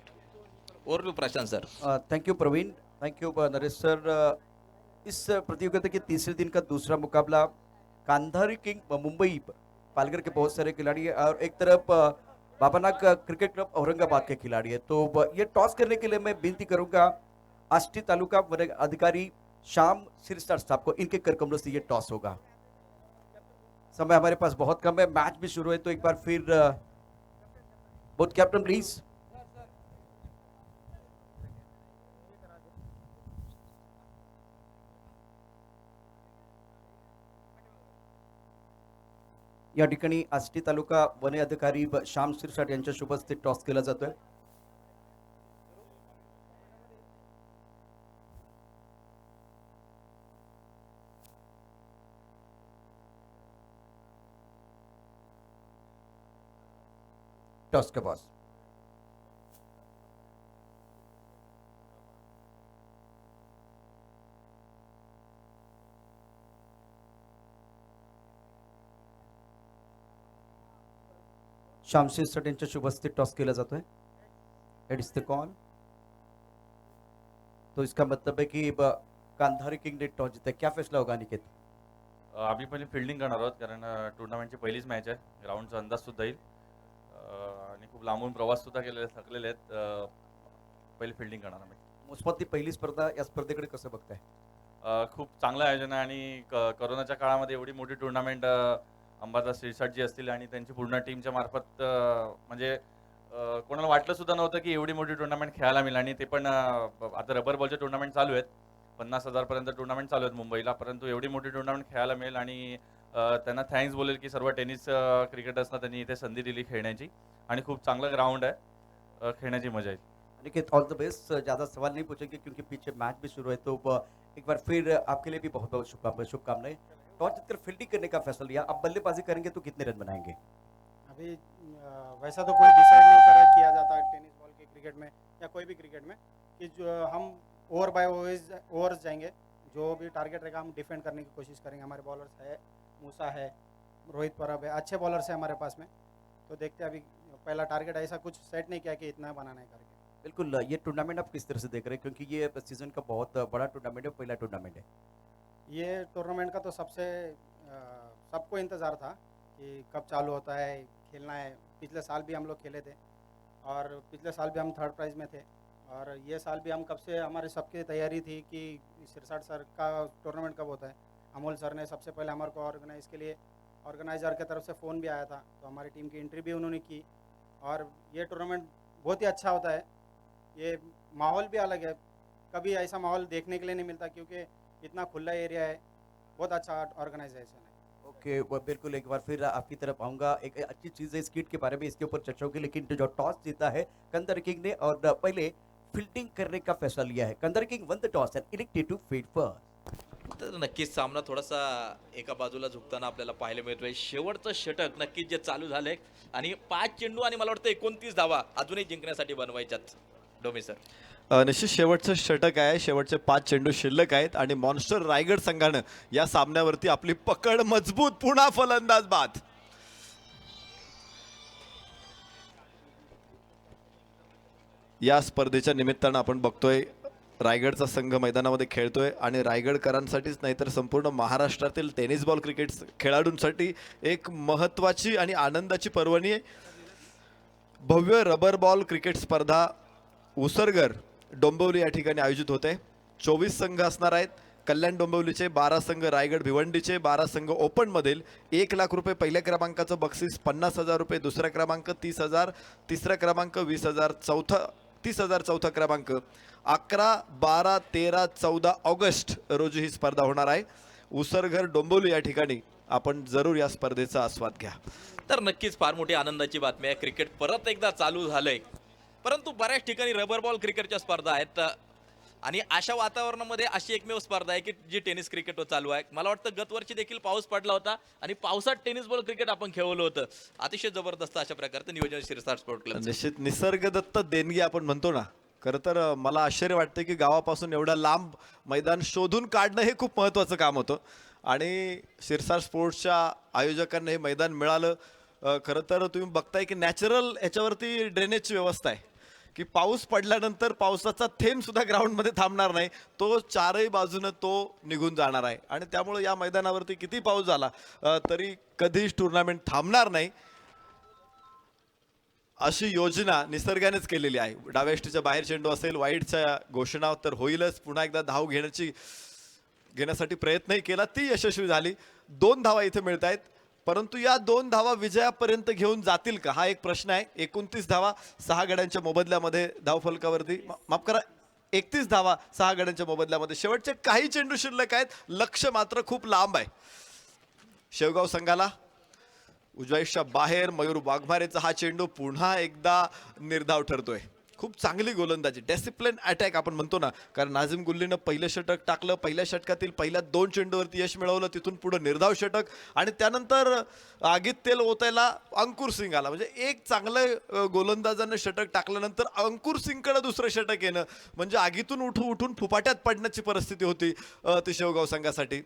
Over to Prashant sir. Thank you Praveen, thank you Naresh sir. इस प्रतियोगिता के तीसरे दिन का दूसरा मुकाबला कांधारी किंग मुंबई पालघर के बहुत सारे खिलाड़ी हैं और एक तरफ बाबानाक क्रिकेट क्लब औरंगाबाद के खिलाड़ी है. तो ये टॉस करने के लिए मैं विनती करूंगा आष्टी तालुका वन अधिकारी श्याम सिरस्टार साहब को, इनके करकमलों से ये टॉस होगा. समय हमारे पास बहुत कम है, मैच भी शुरू है, तो एक बार फिर बोथ कैप्टन प्लीज. या ठिकाणी आष्टी तालुका वन अधिकारी श्याम शिरसाट यांच्या शुभ हस्ते टॉस केला जातोय. टॉस के बॉस. श्याम शिरसाट यांच्या शुभ हस्ते टॉस केला जातोय. It is the call. तो इसका मतलब है कि कांधारी किंग ने टॉस जीता. क्या फैसला होगा अनिकेत? आम्ही पहिले फिल्डिंग करणार आहोत कारण टुर्नामेंटची पहिलीच मॅच आहे. ग्राउंडचा अंदाज सुद्धा येईल आणि खूप लांबून प्रवास सुद्धा केलेले थकलेले आहेत. पहिले फिल्डिंग करणार आम्ही. मोसमातली पहिली स्पर्धा, या स्पर्धेकडे कसं बघताय? खूप चांगलं आयोजन आहे आणि करोनाच्या काळामध्ये एवढी मोठी टुर्नामेंट अंबादास शिरसाटजी असतील आणि त्यांची पूर्ण टीमच्या मार्फत म्हणजे कोणाला वाटलं सुद्धा नव्हतं की एवढी मोठी टुर्नामेंट खेळायला मिळेल. आणि ते पण आता रबर बॉलचे टुर्नामेंट चालू आहेत, 50,000 पर्यंत टुर्नामेंट चालू आहेत मुंबईला, परंतु एवढी मोठी टुर्नामेंट खेळायला मिळेल. आणि त्यांना थँक्स बोलेल की सर्व टेनिस क्रिकेटर्सना त्यांनी इथे संधी दिली खेळण्याची आणि खूप चांगलं ग्राउंड आहे, खेळण्याची मजा येईल. Aniket, all the best. ज़्यादा सवाल नहीं पूछेंगे क्योंकि पीछे मैच भी शुरू है, तो एक बार फिर आपके लिए भी बहुत बहुत शुभकामनाएं. टॉस जीतकर फील्डिंग करने का फैसला लिया, अब बल्लेबाजी करेंगे तो कितने रन बनाएंगे? अभी वैसा तो कोई डिसाइड नहीं करा किया जाता है टेनिस बॉल के क्रिकेट में या कोई भी क्रिकेट में कि जो हम ओवर बाय ओवर्स जाएंगे. जो भी टारगेट रहेगा हम डिफेंड करने की कोशिश करेंगे. हमारे बॉलर्स है, मूसा है, रोहित परब है, अच्छे बॉलर्स हैं हमारे पास में. तो देखते हैं, अभी पहला टारगेट ऐसा कुछ सेट नहीं किया कि इतना बनाना है करके. बिल्कुल. ये टूर्नामेंट आप किस तरह से देख रहे हैं, क्योंकि ये सीजन का बहुत बड़ा टूर्नामेंट है, पहला टूर्नामेंट है? ये टूर्नामेंट का तो सबको इंतज़ार था कि कब चालू होता है, खेलना है. पिछले साल भी हम लोग खेले थे और पिछले साल भी हम थर्ड प्राइज़ में थे, और ये साल भी हम कब से हमारी सबकी तैयारी थी कि सिरसाट सर का टूर्नामेंट कब होता है. अमोल सर ने सबसे पहले हमारे को ऑर्गेनाइज़ के लिए ऑर्गेनाइज़र की तरफ से फ़ोन भी आया था, तो हमारी टीम की एंट्री भी उन्होंने की. और ये टूर्नामेंट बहुत ही अच्छा होता है. ये माहौल भी अलग है, कभी ऐसा माहौल देखने के लिए नहीं मिलता क्योंकि इतना खुला एरिया है. बहुत अच्छा ऑर्गेनाइजेशन है. ओके, वो बिल्कुल. एक बार फिर आपकी तरफ आऊँगा. एक अच्छी चीज़ है इस किट के बारे में, इसके ऊपर चर्चा होगी. लेकिन जो टॉस जीता है कंदर किंग ने और पहले फील्डिंग करने का फैसला लिया है. Kandar king won the toss and elected to field first. तर नक्कीच सामना थोडासा एका बाजूला झुकताना आपल्याला पाहायला मिळतोय. शेवटचं षटक नक्कीच जे चालू झालंय आणि 5 चेंडू आणि मला वाटतं 29 धावा अजूनही जिंकण्यासाठी बनवायच्यात. डोमे सर. निश्चित शेवटचं षटक आहे, शेवटचे 5 चेंडू शिल्लक आहेत आणि मॉन्स्टर रायगड संघानं या सामन्यावरती आपली पकड मजबूत. पुन्हा फलंदाज बाद. या स्पर्धेच्या निमित्तानं आपण बघतोय रायगडचा संघ मैदानामध्ये खेळतोय आणि रायगडकरांसाठीच नाही तर संपूर्ण महाराष्ट्रातील टेनिस बॉल क्रिकेट खेळाडूंसाठी एक महत्त्वाची आणि आनंदाची पर्वणी आहे. भव्य रबर बॉल क्रिकेट स्पर्धा उसरगर डोंबिवली या ठिकाणी आयोजित होते. 24 संघ असणार आहेत. कल्याण डोंबिवलीचे 12 संघ, रायगड भिवंडीचे 12 संघ ओपन मधील 1 लाख रुपये पहिल्या क्रमांकाचं बक्षीस, 50,000 रुपये दुसरा क्रमांक, 30,000 तिसरा क्रमांक, 20,000 30,000 चौथा क्रमांक. 11, 12, 13, 14 ऑगस्ट रोजी ही स्पर्धा होणार आहे. उसरघर डोंबिवली या ठिकाणी आपण जरूर या स्पर्धेचा आस्वाद घ्या. तर नक्कीच फार मोठी आनंदाची बातमी आहे. क्रिकेट परत एकदा चालू झालंय, परंतु बऱ्याच ठिकाणी रबर बॉल क्रिकेटच्या स्पर्धा आहेत आणि अशा वातावरणामध्ये अशी एकमेव स्पर्धा आहे की जी टेनिस क्रिकेटवर चालू आहे. मला वाटतं गतवर्षी देखील पाऊस पडला होता आणि पावसात टेनिस बॉल क्रिकेट आपण खेळवलं होतं. अतिशय जबरदस्त अशा प्रकारचं नियोजन शिरसाट स्पोर्ट क्लब. निश्चित निसर्गदत्त देणगी आपण म्हणतो ना. खरं तर मला आश्चर्य वाटतं की गावापासून एवढं लांब मैदान शोधून काढणं हे खूप महत्त्वाचं काम होतं आणि शिरसाट स्पोर्ट्सच्या आयोजकांना हे मैदान मिळालं. खरं तर तुम्ही बघताय की नॅचरल याच्यावरती ड्रेनेजची व्यवस्था आहे की पाऊस पडल्यानंतर पावसाचा थेंब सुद्धा ग्राउंडमध्ये थांबणार नाही, तो चारही बाजूनं तो निघून जाणार आहे आणि त्यामुळे या मैदानावरती किती पाऊस झाला तरी कधीच टुर्नामेंट थांबणार नाही अशी योजना निसर्गानेच केलेली आहे. डाव्या यष्टीच्या बाहेर चेंडू असेल, वाईडच्या घोषणा तर होईलच. पुन्हा एकदा धाव घेण्यासाठी प्रयत्नही केला, ती यशस्वी झाली. 2 धावा इथे मिळत आहेत, परंतु या 2 धावा विजयापर्यंत घेऊन जातील का हा एक प्रश्न आहे. 29 धावा 6 गड्यांच्या मोबदल्यामध्ये धावफलकावरती, माफ करा 31 धावा 6 गड्यांच्या मोबदल्यामध्ये. शेवटचे काही चेंडू शिल्लक आहेत, लक्ष मात्र खूप लांब आहे. शेवगाव संघाला उजव्याच्या बाहेर मयूर वाघमारेचा हा चेंडू पुन्हा एकदा निर्धाव ठरतोय. खूप चांगली गोलंदाजी, डिसिप्लिन अटॅक आपण म्हणतो ना, कारण नाझिम गुल्लीनं पहिलं षटक टाकलं, पहिल्या षटकातील पहिल्या 2 चेंडूवरती यश मिळवलं, तिथून पुढे निर्धाव षटक आणि त्यानंतर आगीत तेल ओतायला अंकुर सिंग आला. म्हणजे एक चांगलं गोलंदाजानं षटक टाकल्यानंतर अंकुर सिंगकडे दुसरं षटक येणं म्हणजे आगीतून उठून फुफाट्यात पडण्याची परिस्थिती होती ती शेवगाव संघासाठी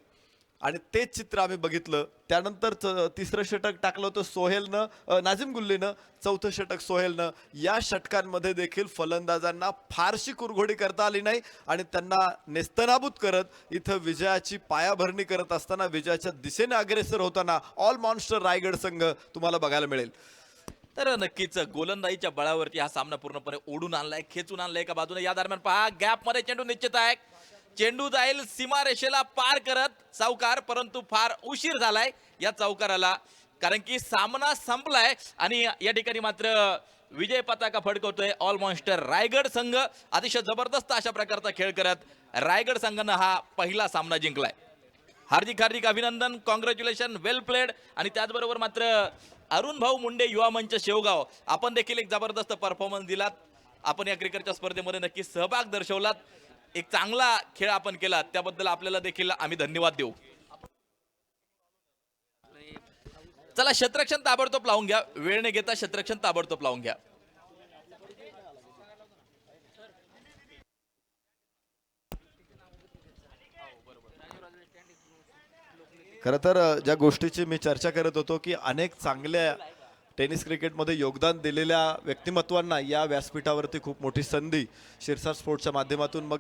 आणि तेच चित्र आम्ही बघितलं. त्यानंतर तिसरं षटक टाकलं होतं सोहेलनं, नाझिम गुल्लीनं, चौथं षटक सोहेलनं. या षटकांमध्ये देखील फलंदाजांना फारशी कुरघोडी करता आली नाही आणि त्यांना नेस्तनाबूत करत इथं विजयाची पायाभरणी करत असताना, विजयाच्या दिशेने अग्रेसर होताना ऑल मॉन्स्टर रायगड संघ तुम्हाला बघायला मिळेल. तर नक्कीच गोलंदाजीच्या बळावरती हा सामना पूर्णपणे ओढून आणलाय, खेचून आणलाय एका बाजूने. या दरम्यान पहा गॅप मध्ये चेंडू निश्चित आहे, चेंडू जाईल सीमारेषेला पार करत चौकार, परंतु फार उशीर झालाय या चौकाराला, कारण की सामना संपलाय आणि या ठिकाणी मात्र विजय पताका फडकवतोय ऑल मॉन्स्टर रायगड संघ. अतिशय जबरदस्त अशा प्रकारचा खेळ करत रायगड संघानं हा पहिला सामना जिंकलाय. हार्दिक हार्दिक अभिनंदन, कॉंग्रॅच्युलेशन, वेल प्लेड. आणि त्याचबरोबर मात्र अरुण भाऊ मुंडे युवा मंच शेवगाव, आपण देखील एक जबरदस्त परफॉर्मन्स दिलात. आपण या क्रिकेटच्या स्पर्धेमध्ये नक्की सहभाग दर्शवलात, एक चांगला खेळ आपण केला, त्याबद्दल आपल्याला देखील आम्ही धन्यवाद देऊ. चला क्षेत्ररक्षण ताबडतोब लावून घ्या, वेळ न घेता क्षेत्ररक्षण ताबडतोब लावून घ्या. खरं तर ज्या गोष्टीची मी चर्चा करत होतो की अनेक चांगल्या टेनिस क्रिकेटमध्ये योगदान दिलेल्या व्यक्तिमत्वांना या व्यासपीठावरती खूप मोठी संधी शिरसाट स्पोर्ट्सच्या माध्यमातून मग